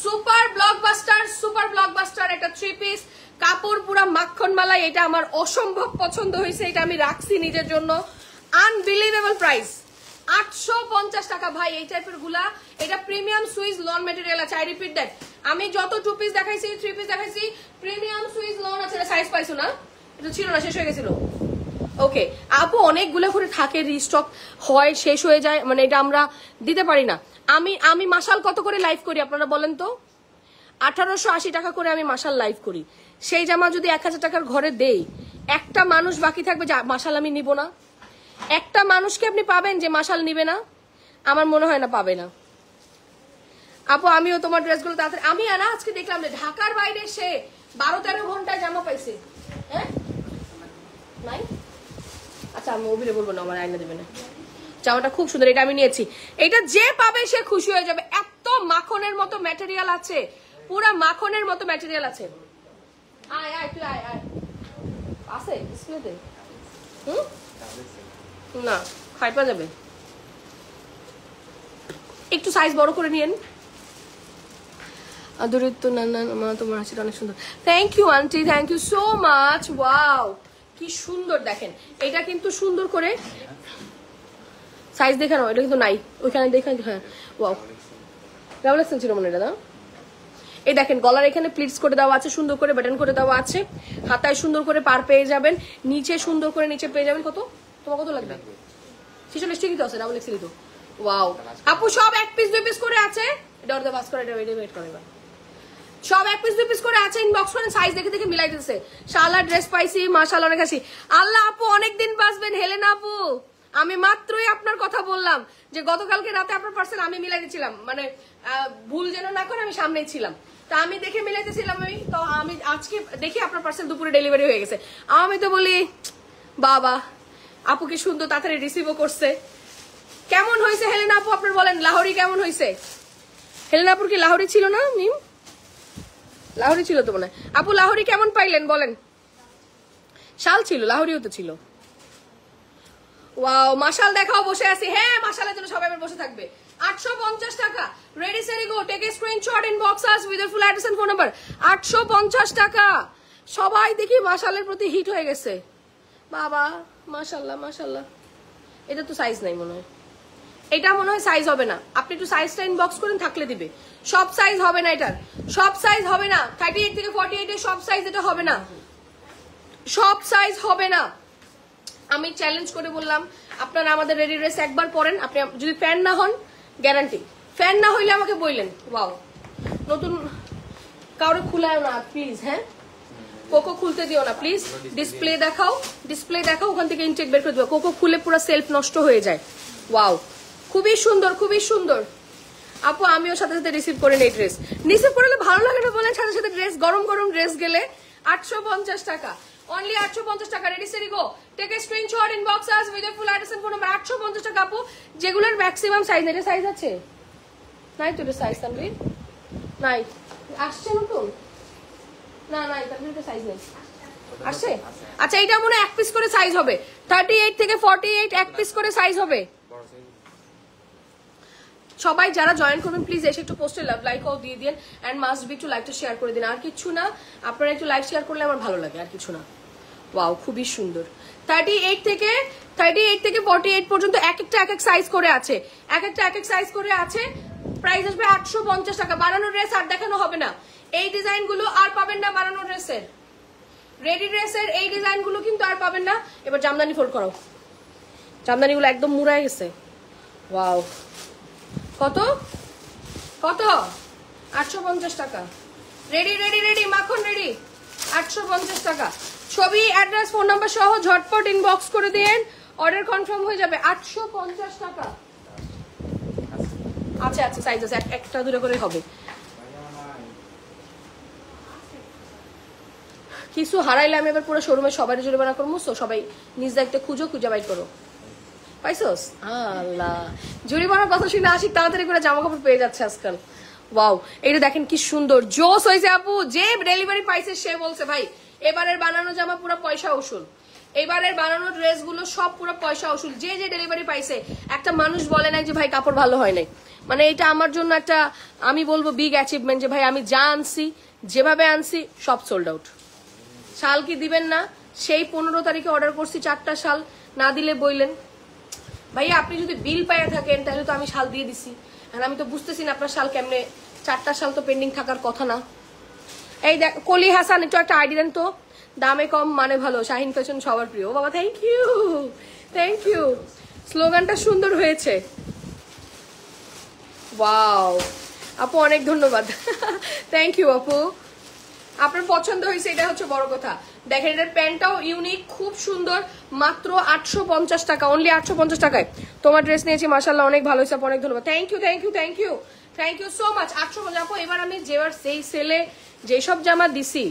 super blockbuster, super blockbuster একটা 3 পিস, কাপড় পুরা মাখন মালাই। এটা আমার অসম্ভব পছন্দ হয়েছে, এটা আমি রাখছি নিজের জন্য। আনবিলিভেবল প্রাইস 850 টাকা ভাই। এই টাইপের গুলা, এটা প্রিমিয়াম সুইস লন মেটেরিয়াল আছে। আই রিপিট দ্যাট, আমি যত 2 পিস দেখাইছি, 3 পিস দেখাইছি, প্রিমিয়াম সুইস লন আছে। সাইজ পাইছো না? এটা ছিল না, শেষ হয়ে গেছিল। ওকে আপু, অনেকগুলো করে থাকে, রিস্টক হয়, শেষ হয়ে যায়, মানে এটা আমরা দিতে পারি না। আমি মাশাল কত করে লাইভ করি আপনারা বলেন তো? 1880 টাকা করে আমি মাশাল লাইভ করি। সেই জামা যদি 1000 টাকার ঘরে দেই, একটা মানুষ বাকি থাকবে যে মাশাল আমি নিব না? একটা মানুষকে আপনি পাবেন যে মাশাল নিবে না? আমার মনে হয় না পাবে না। আপু আমিও তোমার ড্রেসগুলো তাড়াতাড়ি, আমি না আজকে দেখলাম যে ঢাকার বাইরে সে 12-13 ঘন্টায় জামা পাইছে। হ্যাঁ নাই, আচ্ছা আমি অভিলে বলবো না, আমার আয়না দেবে না। জামাটা খুব সুন্দর, এটা আমি নিয়েছি। এটা যে পাবে সে খুশি হয়ে যাবে, এত মাখনের মতো ম্যাটেরিয়াল আছে, পুরা মাখনের মতো ম্যাটেরিয়াল আছে। আয় আয় তুই আয় আয়, আছে ডিসপ্লেতে। না খাইপা যাবে, একটু সাইজ বড় করে নিয়েন। আদরিত না না মা, তোমার হাসিটা অনেক সুন্দর। Thank you aunty, thank you so much. Wow কি সুন্দর দেখেন, এটা কিন্তু সুন্দর করে সাইজ দেখানো, এটা কিন্তু নাই ওইখানে দেখেন। হ্যাঁ ওয়াও, ডাবল এক্সেল ছিল মনে, এটা না? এই দেখেন গলার এখানে প্লিটস করে দেওয়া আছে, সুন্দর করে বাটন করে দেওয়া আছে, হাতায় সুন্দর করে পার পেয়ে যাবেন, নিচে সুন্দর করে নিচে পেয়ে যাবেন। কত তোমার কত লাগবে? 46 টাকা তো আছে, ডাবল এক্সেল তো। ওয়াও আপু সব 1 পিস 2 পিস করে আছে, এটা অর্ধ বাস করে, এটা ওয়েট করে এবার। সব 1 পিস 2 পিস করে আছে, ইনবক্স করেন, সাইজ দেখে দেখে মিলাই দিতেছে। শালা ড্রেস পাইছি মাশাআল্লাহ, অনেক হাসি। আল্লাহ আপু অনেকদিন বাঁচবেন। হেলেনা আপু আমি মাত্রই আপনার কথা বললাম যে গতকালকে রাতে আপনার পার্সেল আমি মিলাই দিয়েছিলাম, মানে ভুল যেন না করে, আমি সামনেই ছিলাম, তা আমি দেখে মিলাইতেছিলাম। আমি তো আমি আজকে দেখি আপনার পার্সেল দুপুরে ডেলিভারি হয়ে গেছে। আমি তো বলি বাবা আপু কি সুন্দর, তাড়াতাড়ি রিসিভও করছে। কেমন হয়েছে হেলেনা আপু আপনার বলেন? লাহোরি কেমন হয়েছে? হেলেনা আপুর কি লাহোরি ছিল না? মিম লাহোরি ছিল তো মনে হয়। আপু লাহোরি কেমন পাইলেন বলেন? শাল ছিল, লাহোরিও তো ছিল। ওয়াও মাশাল দেখাও, বসে আছি। হ্যাঁ মাশালের জন্য সবাই বসে থাকবে। 850 টাকা, ready steady go, take a screenshot, inbox us with full address and phone number. 850 টাকা। সবাই দেখি মাশালের প্রতি হিট হয়ে গেছে বাবা। মাশাল্লাহ মাশাল্লাহ। এটা তো সাইজ নাই মনে হয়, এটা মনে হয় সাইজ হবে না। আপনি একটু সাইজটা ইনবক্স করেন, থাকলে দিবে। সব সাইজ হবে না, এটার সব সাইজ হবে না। 38 থেকে 48 এর সব সাইজ এটা হবে না, সব সাইজ হবে না। আমি চ্যালেঞ্জ করে বললাম, আপনারা আমাদের রেডি ড্রেস একবার পরেন, আপনি যদি ফ্যান না হন গ্যারান্টি, ফ্যান না হইলে আমাকে বললেন। ওয়াও নতুন কাউরে খুলায় না প্লিজ। হ্যাঁ কোকো খুলতে দিও না প্লিজ। ডিসপ্লে দেখাও, ডিসপ্লে দেখাও, ওখান থেকে ইনটেক বের করে দিও। কোকো খুলে পুরো সেলফ নষ্ট হয়ে যায়। ওয়াও খুবই সুন্দর, খুবই সুন্দর। আপু আমিও সাথে সাথে রিসিভ করে নেই ড্রেস। রিসিভ করলে ভালো লাগে না বলেন, সাথে সাথে ড্রেস, গরম গরম ড্রেস গেলে। 850 টাকা, অনলি 850 টাকা। Ready steady go, take a screenshot, inbox us with full address and phone number. 850 টাকা আপু, যেগুলোর ম্যাক্সিমাম সাইজ নেই। এটা সাইজ আছে নাই তো? এটা সাইজ তানভীর নাই, আসছে নতুন না? নাই তানভীর, এটা সাইজ নেই, আসছে। আচ্ছা এটা মনে 1 পিস করে সাইজ হবে, 38 থেকে 48 1 পিস করে সাইজ হবে। সবাই যারা জয়েন করবেন প্লিজ এসে একটু পোস্টে লাইকও দিয়ে দিন, এন্ড মাস্ট বি একটু লাইকটা শেয়ার করে দিন। আর কিছু না, আপনারা একটু লাইক শেয়ার করলে আমার ভালো লাগে, আর কিছু না। ওয়াও খুবই সুন্দর। 38 থেকে 48 পর্যন্ত এক একটা এক এক সাইজ করে আছে, এক একটা এক এক সাইজ করে আছে। প্রাইস আসবে 850 টাকা। বানানো ড্রেস আর দেখানো হবে না, এই ডিজাইন গুলো আর পাবেন না। বানানো ড্রেসের, রেডি ড্রেসের এই ডিজাইন গুলো কিন্তু আর পাবেন না। এবার জামদানি ফোল্ড করো, জামদানি গুলো একদম মুড়ায় গেছে। ওয়াও কত কত? 850 টাকা। রেডি রেডি রেডি, মাখন রেডি, 850 টাকা। ছবি, অ্যাড্রেস, ফোন নাম্বার সহ ঝটপট ইনবক্স করে দিন, অর্ডার কনফার্ম হয়ে যাবে। 850 টাকা। আচ্ছা আচ্ছা সাইজ আছে, একটা দুটো করে হবে। কিছু হারাইলে আমি এবার পুরো শোরুমে সবাই জরিমানা করবো, সবাই নিজ দায়িত্বে খুঁজো, খুঁজে বাইর করো। পাইছোস? আল্লাহ জরিমানার কথা শুনে আসি, তাড়াতাড়ি করে জামা কাপড় পেয়ে যাচ্ছে আজকাল। ওয়াও এটা দেখেন কি সুন্দর, জোস হয়েছে আপু। যে ডেলিভারি পাইছে সে বলছে ভাই এবারের বানানো জামা পুরো পয়সা উসুল, এবারের বানানো ড্রেস গুলো সব পুরো পয়সা উসুল। যে যে ডেলিভারি পাইছে, একটা মানুষ বলে নাই যে ভাই কাপড় ভালো হয় নাই। মানে এটা আমার জন্য একটা, আমি বলবো বিগ অ্যাচিভমেন্ট, যে ভাই আমি যা আনছি যেভাবে আনছি সব সোল্ড আউট। শাল কি দিবেন না? সেই 15 তারিখে অর্ডার করছি 4টা শাল, না দিলে বইলেন ভাইয়া আপনি যদি বিল পাইয়া থাকেন তাহলে তো আমি শাল দিয়ে দিছি। আর আমি তো বুঝতেছি না আপনার শাল কেমনে, 4টা শাল তো পেন্ডিং থাকার কথা না। এই দেখ কলি হাসান, একটু একটা আইডি দেন তো। দামে কম মানে ভালো, শাহিন ফ্যাশন সবার প্রিয়। বাবা থ্যাংক ইউ, থ্যাংক ইউ। স্লোগানটা সুন্দর হয়েছে। ওয়াও আপু অনেক ধন্যবাদ, থ্যাংক ইউ আপু। আপনার পছন্দ হয়েছে, এটা হচ্ছে বড় কথা। দেখেন এটার প্যান্টটাও ইউনিক, খুব সুন্দর, মাত্র 850 টাকা, অনলি 850 টাকায় তোমার ড্রেস নিয়েছি। মাশাআল্লাহ অনেক ভালো হয়েছে, অনেক ধন্যবাদ। Thank you thank you thank you thank you so much. 850 আপু। এবার আমি সেই সেলে যেসব জামা দিছি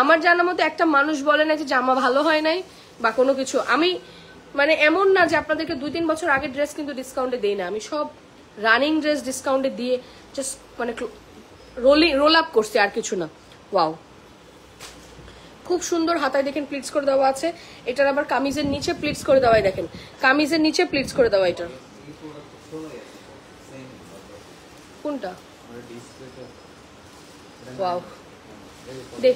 আমার জানার মতো একটা মানুষ বলে না যে জামা ভালো হয় নাই বা কোনো কিছু। আমি মানে এমন না যে আপনাদেরকে 2-3 বছর আগের ড্রেস কিন্তু ডিসকাউন্টে দেই না, আমি সব রানিং ড্রেস ডিসকাউন্টে দিয়ে জাস্ট মানে রোল আপ করছি, আর কিছু না। ওয়াও, খুব সুন্দর হাতায় দেখেন প্লিটস করে দেওয়া আছে। এটার আবার কামিজের নিচে প্লিটস করে দেওয়াই, দেখেন কামিজের নিচে প্লিটস করে দেওয়া। এটা কোনটা? ওয়াও, দেখ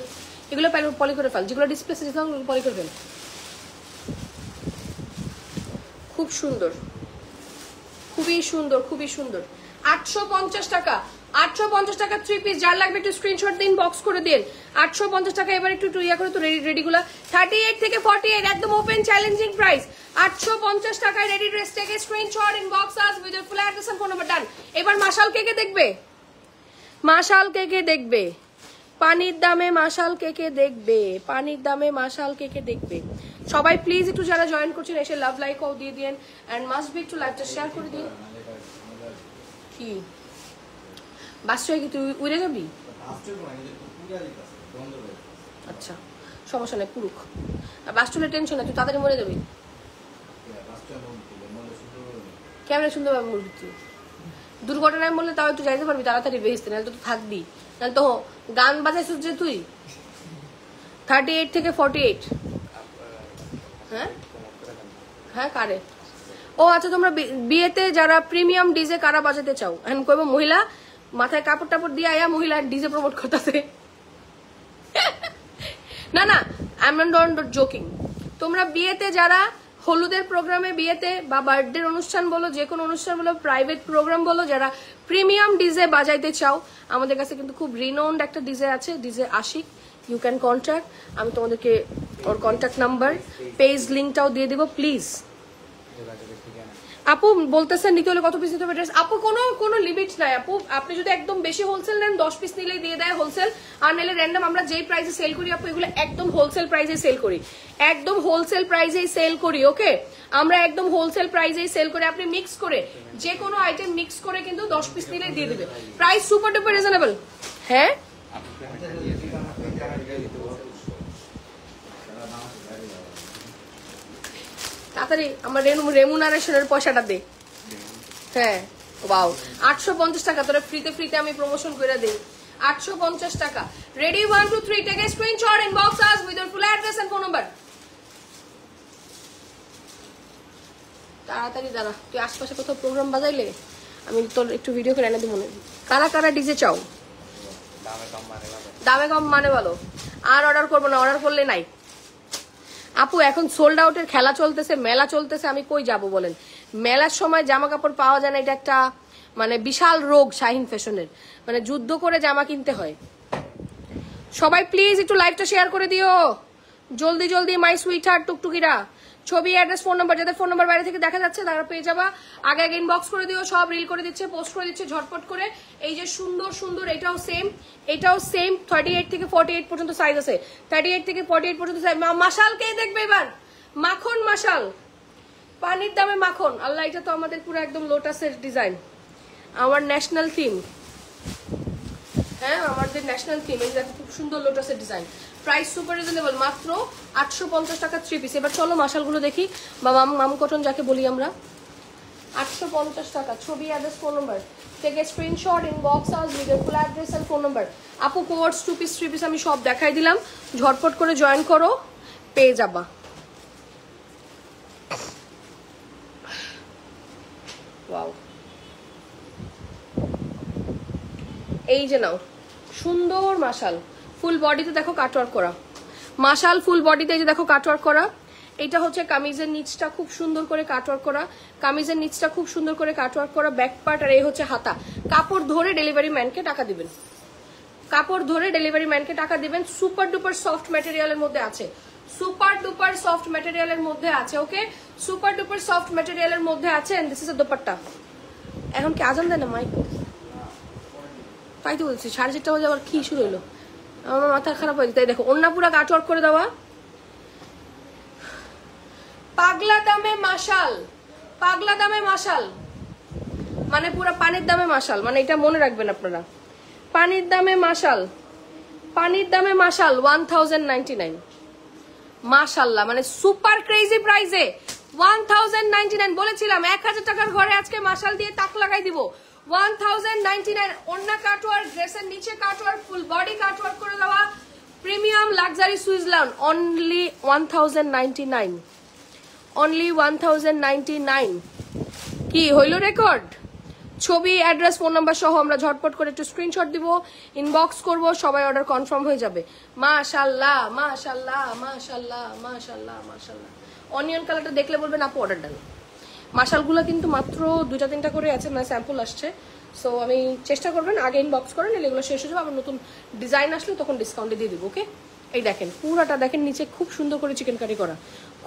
এগুলো পলি করে ফেল, যেগুলো ডিসপ্লে পলি করে ফেল। খুব সুন্দর, খুবই সুন্দর, খুবই সুন্দর। 850 টাকা, 850 টাকা 3 পিস। যার লাগবে একটু স্ক্রিনশট দিন, বক্স করে দিন। 850 টাকা। এবার একটু ইয়া করে তো রেডি গুলা 38 থেকে 48 একদম ওপেন চ্যালেঞ্জিং প্রাইস। 850 টাকায় রেডি ড্রেস থেকে screenshot inbox us with full address and phone number. Done. এবার মাশাল কে দেখবে, মাশাল কে দেখবে, পানির দামে মাশাল কে দেখবে, পানির দামে মাশাল কে দেখবে। সবাই প্লিজ একটু যারা জয়েন করছেন এসে লাভ লাইক ও দিয়ে দিন, এন্ড মাস্ট বি একটু লাইভটা শেয়ার করে দিন। কি বাসটাই কি তুই উড়ে যাবি? আচ্ছা সমস্যা নেই, পুরুখ বাস চলে টেনশন নাই, তুই তাড়াতাড়ি মরে যাবি। কেমন সুন্দরভাবে মরবি তুই? দুর্ঘটনায় বললে তাও একটু যাইতে পারবি তাড়াতাড়ি বেহেস্তে, নাহলে তো থাকবি, নাহলে তো গান বাজাইছিস যে তুই। 38 থেকে 48। হ্যাঁ হ্যাঁ কারে? ও আচ্ছা, তোমরা বিয়েতে যারা প্রিমিয়াম ডিজে কারা বাজাতে চাও, এখন কইব মহিলা মাথায় কাপড় টাপড় দিয়ে আয়া মহিলা ডিজে প্রমোট করতেছে। না না, আই এম নট জোকিং। তোমরা বিয়েতে যারা হলুদের প্রোগ্রামে, বিয়েতে বা বার্থডে অনুষ্ঠান বলো, যে কোনো অনুষ্ঠান বলো, প্রাইভেট প্রোগ্রাম বলো, যারা প্রিমিয়াম ডিজে বাজাইতে চাও, আমাদের কাছে কিন্তু খুব রিনোন্ড একটা ডিজে আছে, DJ Ashiq. You can contact, আমি তোমাদেরকে ওর কন্ট্যাক্ট নাম্বার পেজ লিঙ্কটাও দিয়ে দেবো প্লিজ। আপু বলতেছেন নিতে হলে কত পিস নিতে হবে ড্রেস? আপু কোনো লিমিট নাই আপু, আপনি যদি একদম বেশি হোলসেল নেন 10 পিস নিলেই দিয়ে দেয় হোলসেল, আর নাহলে র্যান্ডম। আমরা যেই প্রাইসে সেল করি আপু, এগুলো একদম হোলসেল প্রাইসে সেল করি, একদম হোলসেল প্রাইসেই সেল করি। ওকে, আমরা একদম হোলসেল প্রাইসেই সেল করি। আপনি মিক্স করে যে কোনো আইটেম মিক্স করে কিন্তু 10 পিস নিলেই দিয়ে দেবে। Price super duper reasonable. হ্যাঁ তাড়াতাড়ি আমার রেমুনারেশনের পয়সাটা দে। হ্যাঁ ওয়াও, 850 টাকা তোরা ফ্রিতে আমি প্রমোশন করে দেই। 850 টাকা। Ready 1 2 3 take a screenshot inbox us with your full address and phone number. তাড়াতাড়ি দাঁড়া, তুই আশপাশে কোথাও প্রোগ্রাম বাজাইলে আমি তোর একটু ভিডিও করে এনে দিব। মনে কারা কারা ডিজে চাও? দামে কম মানে বলো। আর অর্ডার করবো না, অর্ডার করলে নাই। আপু এখন সোল্ড আউটের খেলা চলতেছে, মেলা চলতেছে, আমি কই যাব বলেন? মেলার সময় জামা কাপড় পাওয়া যায় না, এটা একটা মানে বিশাল রোগ শাহিন ফ্যাশনের, মানে যুদ্ধ করে জামা কিনতে হয়। সবাই প্লিজ একটু লাইভটা শেয়ার করে দিও জলদি জলদি। মাই সুইট হার্ট টুকটুকিরা, ছবি, অ্যাড্রেস, ফোন নাম্বার, যাদের ফোন নাম্বার বাইরে থেকে দেখা যাচ্ছে তারা পেয়ে যাবা। আগে আগে ইনবক্স করে দিও, সব রিল করে দিচ্ছে, পোস্ট করে দিচ্ছে ঝটপট করে। এই যে সুন্দর সুন্দর, এটাও সেম, এটাও সেম। 38 থেকে 48 পর্যন্ত সাইজ আছে, 38 থেকে 48 পর্যন্ত সাইজ। মাশাল কে দেখবে এবার? মাখন মাশাল, পানির দামে মাখন। আল্লাহ, এটা তো আমাদের পুরো একদম লোটাসের ডিজাইন, আমার ন্যাশনাল থিম। হ্যাঁ আমাদের ন্যাশনাল থিম, এই দেখো খুব সুন্দর লোটাসের ডিজাইন। প্রাইস সুপার রিজনেবল, মাত্র 850 টাকা 3 পিস। এবার চলো মাশালগুলো দেখি, বা মামু কটন যাকে বলি আমরা। 850 টাকা। ছবি, অ্যাড্রেস, ফোন নাম্বার থেকে screenshot inbox us with your full address and phone number. আপু কোয়ার্স 2 পিস 3 পিস আমি সব দেখাই দিলাম, ঝটপট করে জয়েন করো, পেয়ে যাবা। ওয়াও, এই যে নাও সুন্দর মাশাল, ফুল বডিতে দেখো কাটওয়ার্ক করা মাশাল, ফুল বডিতে এই যে দেখো কাটওয়ার্ক করা। এটা হচ্ছে কামিজের নিচটা খুব সুন্দর করে কাটওয়ার্ক করা, কামিজের নিচটা খুব সুন্দর করে কাটওয়ার্ক করা, ব্যাক পার্ট। আর এই হচ্ছে হাতা। কাপড় ধরে ডেলিভারি ম্যানকে টাকা দিবেন, কাপড় ধরে ডেলিভারি ম্যানকে টাকা দিবেন। সুপার ডুপার সফট ম্যাটেরিয়ালের মধ্যে আছে, সুপার ডুপার সফট ম্যাটেরিয়ালের মধ্যে আছে। ওকে, সুপার ডুপার সফট ম্যাটেরিয়ালের মধ্যে আছে। And this is the dupatta. এখন কি আজান দেয় না মাইক? তাই তো বলছি, 4:30 বাজে আবার কি শুরু হলো, আমার মাথা খারাপ হয়েছে। তাই দেখো ওন্না পুরা কাটওয়ার্ক করে দেওয়া। পাগলা দামে মাশাল, পাগলা দামে মাশাল, মানে পুরো পানির দামে মাশাল, মানে এটা মনে রাখবেন আপনারা, পানির দামে মাশাল, পানির দামে মাশাল 1099 মাশাল্লাহ, মানে সুপার ক্রেজি প্রাইসে 1099 বলেছিলাম 1000 টাকার ঘরে আজকে মাশাল দিয়ে তাক লাগাই দিব। 1099 ওন্না কাটওয়ার্ক, ড্রেসের নিচে কাটওয়ার্ক, ফুল বডি কাটওয়ার্ক করে দেওয়া প্রিমিয়াম লাক্সারি সুইজল্যান্ড, অনলি 1099, অনলি 1099। কি হইল রেকর্ড? ছবি, অ্যাড্রেস, ফোন নাম্বার সহ আমরা ঝটপট করে একটু স্ক্রিনশট দিব, ইনবক্স করব, সবাই অর্ডার কনফার্ম হয়ে যাবে। মাশাআল্লাহ মাশাআল্লাহ মাশাআল্লাহ মাশাআল্লাহ মাশাআল্লাহ। অনিয়ন কালারটা দেখলে বলবেন আপু অর্ডার দেন। মাশালগুলো কিন্তু মাত্র 2-3টা করে আছে, মানে স্যাম্পল আসছে। সো আমি চেষ্টা করবেন আগে ইনবক্স করেন, এগুলো শেষ হয়ে যাবে, আবার নতুন ডিজাইন আসলে তখন ডিসকাউন্টে দিয়ে দিব। ওকে, এই দেখেন পুরাটা দেখেন, নিচে খুব সুন্দর করে চিকেন কারি করা,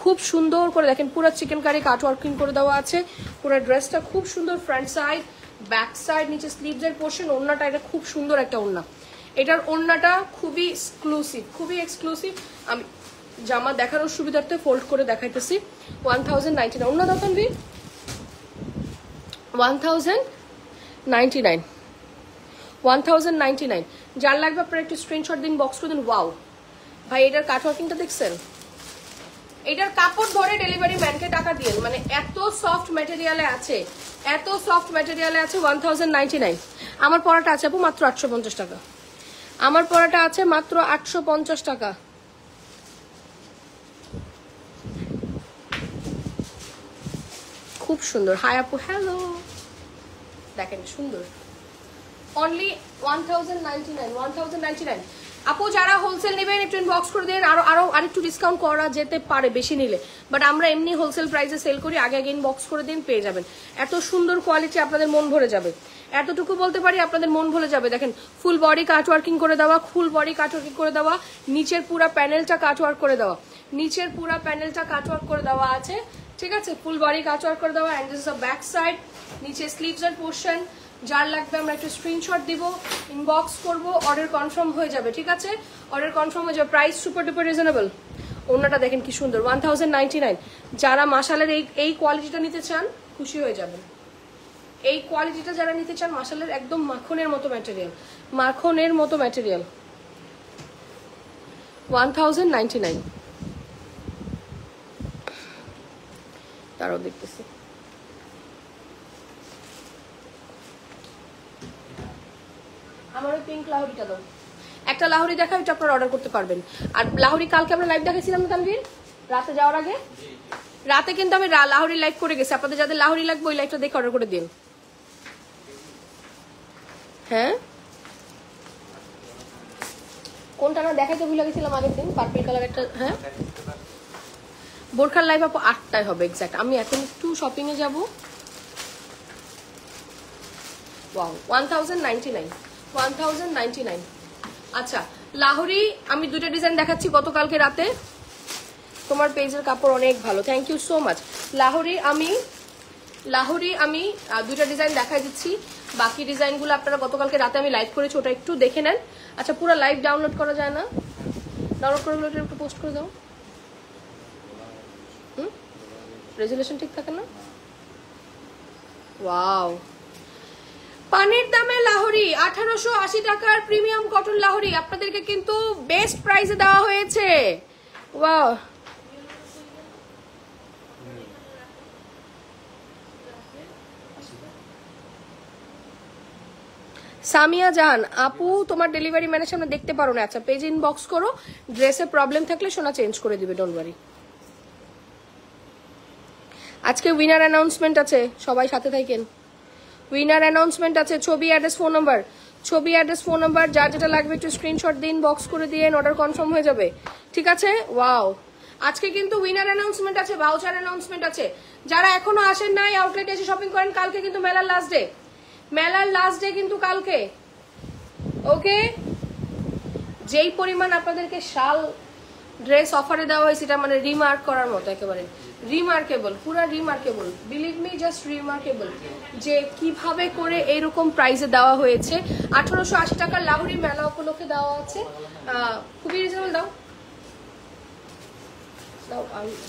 খুব সুন্দর করে দেখেন পুরো চিকেন কারি কাট ওয়ার্কিং করে দেওয়া আছে। পুরো ড্রেসটা খুব সুন্দর, ফ্রন্ট সাইড, ব্যাক সাইড, নিচে স্লিভস এর পোর্শন, ওড়নাটা এটা খুব সুন্দর একটা ওড়না, এটার ওড়নাটা খুবই এক্সক্লুসিভ, খুবই এক্সক্লুসিভ। আমি জামা দেখানোর সুবিধার্থে ফোল্ড করে দেখাইতেছি। 1099 ওড়না দাতান বি 1099, 1099। যার লাগবে আপনারা একটু স্ক্রিনশট দিন, বক্স করে দিন। ওয়াও ভাই, এটার কাট ওয়ার্কিংটা দেখছেন? এটার কাপড় ধরে ডেলিভারি ম্যানকে টাকা দিয়ে, মানে এত সফট ম্যাটেরিয়ালে আছে, এত সফট ম্যাটেরিয়ালে আছে। 1099। আমার পরাটা আছে আপু মাত্র 850 টাকা, আমার পরাটা আছে মাত্র 850 টাকা। খুব সুন্দর। হাই আপু, হ্যালো, দেখেন সুন্দর, অনলি 1099, 1099। আপু যারা হোলসেল নেবেন একটু ইনবক্স করে দেন, আরেকটু ডিসকাউন্ট করা যেতে পারে বেশি নিলে, বাট আমরা এমনি হোলসেল প্রাইসে সেল করি। আগে ইনবক্স করে দিন, পেয়ে যাবেন। এত সুন্দর কোয়ালিটি, আপনাদের মন ভরে যাবে, এতটুকু বলতে পারি, আপনাদের মন ভরে যাবে। দেখেন ফুল বডি কাটওয়ার্কিং করে দেওয়া, ফুল বডি কাটওয়ার্কিং করে দেওয়া, নিচের পুরো প্যানেলটা কাটওয়ার্ক করে দেওয়া, নিচের পুরো প্যানেলটা কাটওয়ার্ক করে দেওয়া আছে, ঠিক আছে, ফুল বডি কাটওয়ার্ক করে দেওয়া। And this is the back side, নিচে স্লিভস এর পোর্শন। যার লাগবে আমরা একটু স্ক্রিনশট দিব, ইনবক্স করব, অর্ডার কনফার্ম হয়ে যাবে, ঠিক আছে, অর্ডার কনফার্ম হয়ে যাবে। Price super duper reasonable. ওড়নাটা দেখেন কি সুন্দর, 1099। যারা মাশালের এই কোয়ালিটিটা নিতে চান খুশি হয়ে যাবেন। এই কোয়ালিটিটা যারা নিতে চান, মাশালের একদম মাখনের মতো ম্যাটেরিয়াল, মাখনের মতো ম্যাটেরিয়াল, 1099। তারাও দেখতেছি। আমার ওই পিঙ্ক লাহরিটা দাও, একটা লাহরি দেখা, এটা আপনারা অর্ডার করতে পারবেন। আর লাহরি কালকে আমরা লাইভ দেখাইছিলাম না তানভীর, রাতে যাওয়ার আগে, রাতে কিন্তু আমি লাহরি লাইভ করে গেছি। আপনাদের যাদের লাহরি লাগবে ওই লাইভটা দেখে অর্ডার করে দিন। হ্যাঁ, কোনটা না দেখাইতে ভুলে গেছিলাম আগের দিন, পার্পল কালার একটা। হ্যাঁ, বোরখার লাইভ আপু 8টায় হবে এক্স্যাক্ট। আমি এখন একটু শপিং এ যাবো। ওয়াও, 1099, 1099। আচ্ছা, লাহোরি আমি দুটো ডিজাইন দেখাচ্ছি গতকালকে রাতে। তোমার পেজের কাপড় অনেক ভালো, thank you so much. Lahori আমি দুটো ডিজাইন দেখাই দিচ্ছি। বাকি ডিজাইনগুলো আপনারা গতকালকে রাতে আমি লাইভ করেছি, ওটা একটু দেখে নেন। আচ্ছা, পুরো লাইভ ডাউনলোড করা যায় না? ডাউনলোড করে একটু পোস্ট করে দাও। রেজুলেশন ঠিক থাকে না? ওয়াও, পানির দামে লাহোরি 1880 টাকার প্রিমিয়াম কটন লাহোরি আপনাদেরকে কিন্তু বেস্ট প্রাইসে দেওয়া হয়েছে। ওয়াও, সামিয়া জাহান আপু, তোমার ডেলিভারি ম্যানের সামনে দেখতে পারো না। আচ্ছা, পেজ ইনবক্স করো, ড্রেসে প্রবলেম থাকলে সোনা চেঞ্জ করে দিবে, ডোন্ট ওয়ারি। আজকে উইনার অ্যানাউন্সমেন্ট আছে, সবাই সাথে থাকেন। উইনার অ্যানাউন্সমেন্ট আছে। ছবি, অ্যাড্রেস, ফোন নাম্বার, ছবি, অ্যাড্রেস, ফোন নাম্বার, যার যেটা লাগবে একটু স্ক্রিনশট দিন, বক্স করে দিন, অর্ডার কনফার্ম হয়ে যাবে, ঠিক আছে। ওয়াও, আজকে কিন্তু উইনার অ্যানাউন্সমেন্ট আছে, ভাউচার অ্যানাউন্সমেন্ট আছে। যারা এখনো আসেন নাই, আউটলেটে এসে শপিং করেন। কালকে কিন্তু মেলার লাস্ট ডে, মেলার লাস্ট ডে কিন্তু কালকে। ওকে, যেই পরিমাণ আপনাদেরকে শাল ড্রেস অফারে দেওয়া হয়েছে, এটা মানে রিমার্ক করার মতো, একেবারে রিমার্কেবল, পুরো remarkable, believe me, just remarkable যে কিভাবে করে এইরকম প্রাইসে দেওয়া হয়েছে। 1880 টাকার লাহোরি মেলা উপলক্ষে দেওয়া আছে, খুবই রিজনেবল। দাও দাও,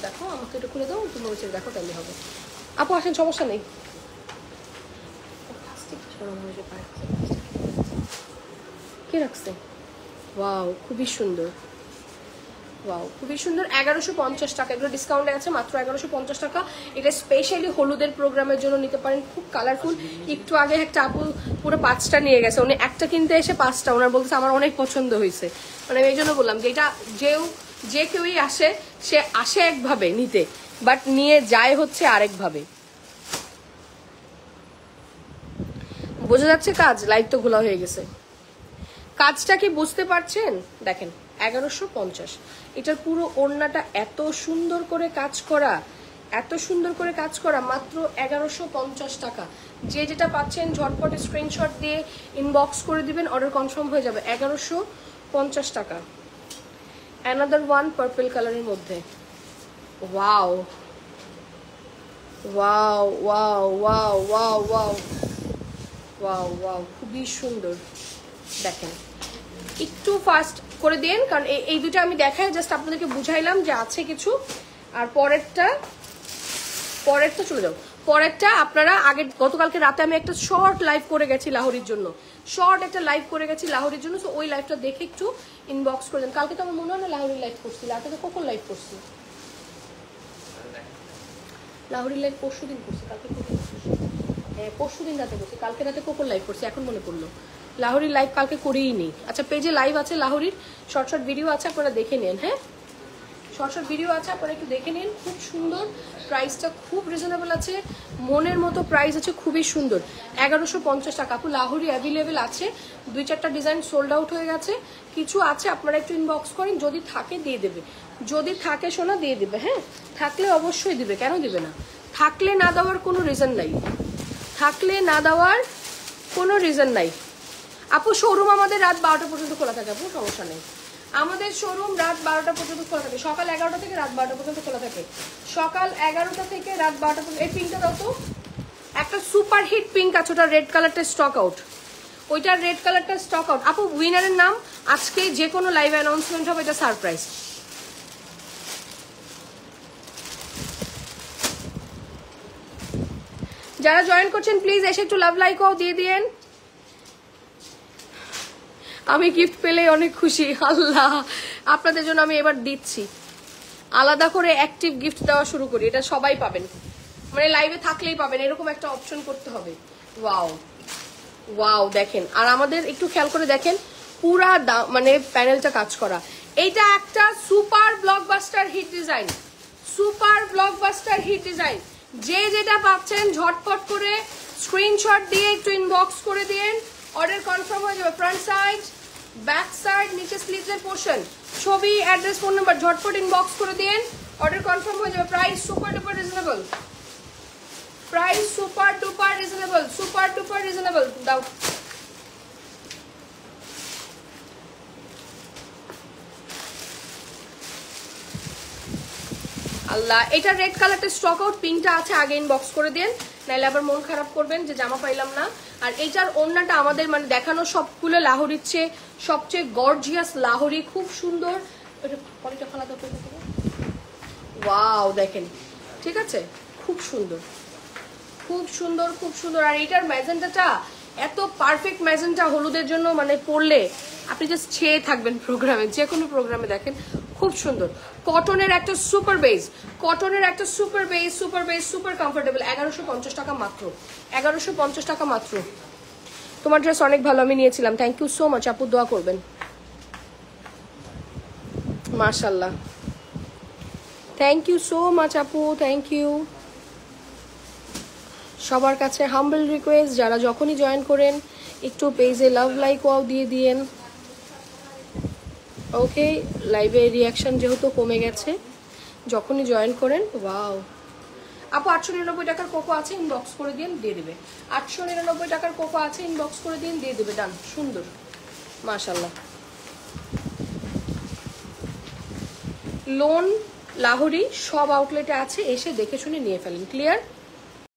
দেখো আমাকে এটা খুলে দাও, তুমি ওই দেখো, তাহলে হবে। আপু আসেন, সমস্যা নেই। কে রাখছে? ওয়াও, খুবই সুন্দর। ওয়াও, খুবই সুন্দর। 1150 টাকা, এগুলো ডিসকাউন্টে আছে মাত্র 1150 টাকা। এটা স্পেশালি হলুদের প্রোগ্রামের জন্য নিতে পারেন, খুব কালারফুল। একটু আগে একটা আপু পুরো 5টা নিয়ে গেছে, উনি একটা কিনতে এসে 5টা, ওনার বলতেছে আমার অনেক পছন্দ হয়েছে। মানে আমি এই জন্য বললাম যে এটা যে কেউই আসে, সে আসে একভাবে নিতে, বাট নিয়ে যায় হচ্ছে আরেকভাবে। বোঝা যাচ্ছে কাজ? লাইট তো খোলা হয়ে গেছে। কাজটা কি বুঝতে পারছেন? দেখেন 1150, এটার পুরো ওড়নাটা এত সুন্দর করে কাজ করা, এত সুন্দর করে কাজ করা, মাত্র 1150 টাকা। যে যেটা পাচ্ছেন ঝটপট স্ক্রিনশট দিয়ে ইনবক্স করে দিবেন, অর্ডার কনফার্ম হয়ে যাবে। 1150 টাকা। অ্যানাদার ওয়ান পার্পল কালারের মধ্যে। Wow wow wow wow wow wow wow wow, খুবই সুন্দর। দেখেন একটু ফাস্ট করে দিন, কারণ এই দুটো আমি দেখাই, জাস্ট আপনাদেরকে বুঝাইলাম যে আছে কিছু। আর পরেরটা চলে যাও। পরেরটা আপনারা আগে, গতকালকে রাতে আমি একটা শর্ট লাইভ করে গেছি লাহোরির জন্য, তো ওই লাইভটা দেখে একটু ইনবক্স করে দেন। কালকে তো আমার মনে হয় না লাহোরির লাইভ করছি, রাতে তো কখন লাইভ করছি? লাহোরির লাইভ পরশুদিন করছি, কালকে হ্যাঁ পরশুদিন রাতে করছি, কালকে রাতে কখন লাইভ করছি এখন মনে পড়লো। লাহোরির লাইভ কালকে করেই নি। আচ্ছা, পেজে লাইভ আছে লাহোরির, শর্ট ভিডিও আছে, আপনারা দেখে নিন। হ্যাঁ, শর্ট ভিডিও আছে, আপনারা একটু দেখে নিন। খুব সুন্দর, প্রাইসটা খুব রিজনেবল আছে, মনের মতো প্রাইস আছে, খুবই সুন্দর। 1150 টাকা। আপু লাহোরি অ্যাভেলেবেল আছে, 2-4টা ডিজাইন সোল্ড আউট হয়ে গেছে, কিছু আছে, আপনারা একটু ইনবক্স করেন, যদি থাকে দিয়ে দেবে, যদি থাকে সোনা দিয়ে দেবে। হ্যাঁ, থাকলে অবশ্যই দিবে, কেন দিবে না? থাকলে না দেওয়ার কোনো রিজন নাই, আপু শোরুম আমাদের রাত 12টা পর্যন্ত খোলা থাকে, আপু সমস্যা নেই। আমাদের শোরুম রাত 12টা পর্যন্ত খোলা থাকে, সকাল 11টা থেকে রাত 12টা পর্যন্ত খোলা থাকে, সকাল 11টা থেকে রাত 12টা পর্যন্ত। এই পিঙ্কটা দাও তো, একটা সুপার হিট পিঙ্ক আছে, ওটা রেড কালারটা স্টক আউট, ওইটার রেড কালারটা স্টক আউট। আপু উইনারের নাম আজকে যে কোনো লাইভ অ্যানাউন্সমেন্ট হবে, এটা সারপ্রাইজ। যারা জয়েন করছেন প্লিজ এসে একটু লাভ লাইকও দিয়ে দিয়েন। আমি গিফট পেলে অনেক খুশি, আল্লাহ আপনাদের জন্য আমি এবার দিচ্ছি, আলাদা করে অ্যাক্টিভ গিফট দেওয়া শুরু করি, এটা সবাই পাবেন, মানে লাইভে থাকলেই পাবেন, এরকম একটা অপশন করতে হবে। ওয়াও ওয়াও, দেখেন। আর আমাদের একটু খেয়াল করে দেখেন, পুরা মানে প্যানেলটা কাজ করা। এইটা একটা সুপার ব্লকবাস্টার হিট ডিজাইন, যে যেটা পাচ্ছেন ঝটপট করে স্ক্রিনশট দিয়ে একটু ইনবক্স করে দিন, অর্ডার কনফার্ম হয়ে যাবে। ফ্রন্ট সাইড, ব্যাক সাইড, নিচে স্লিভসের পোর্শন, ছবি, অ্যাড্রেস, ফোন নাম্বার, ঝটপট ইনবক্স করে দিন, অর্ডার কনফার্ম হয়ে যাবে। প্রাইস সুপার ডুপার রিজনেবল, দাও। আল্লাহ, এটা রেড কালারটা স্টক আউট, পিঙ্কটা আছে, আগে ইনবক্স করে দেন, নাইলে আবার মন খারাপ করবেন যে জামা পাইলাম না। আর এইটার ওড়নাটা আমাদের মানে দেখানো সবগুলো লাহোরির চেয়ে সবচেয়ে গর্জিয়াস লাহোরি, খুব সুন্দর। ওয়াও, দেখেন, ঠিক আছে, খুব সুন্দর। আর এইটার ম্যাজেন্টাটা এত পারফেক্ট ম্যাজেন্টা, হলুদের জন্য মানে পরলে আপনি জাস্ট ছেয়ে থাকবেন প্রোগ্রামে, যে কোনো প্রোগ্রামে। দেখেন খুব সুন্দর, কটনের একটা সুপার বেস, সুপার কমফোর্টেবল। 1150 টাকা মাত্র, 1150 টাকা মাত্র। তোমার ড্রেস অনেক ভালো, আমি নিয়েছিলাম। থ্যাংক ইউ সো মাচ আপু, দোয়া করবেন। মাশাল্লাহ, থ্যাংক ইউ সো মাচ আপু, থ্যাংক ইউ। সবার কাছে হাম্বল রিকোয়েস্ট, যারা যখনই জয়েন করেন একটু পেজে লাভ লাইক ওয়াও দিয়ে দিয়েন। ওকে, লাইভে রিয়াকশন যেহেতু কমে গেছে, যখনই জয়েন করেন। ওয়াও আপু, 899 টাকার কোকো আছে, ইনবক্স করে দিন, দিয়ে দেবে। 899 টাকার কোকো আছে, ইনবক্স করে দিন, দিয়ে দেবে। ডান, সুন্দর, মাশাল্লাহ। লোন লাহোরি সব আউটলেটে আছে, এসে দেখে শুনে নিয়ে ফেলেন। ক্লিয়ার?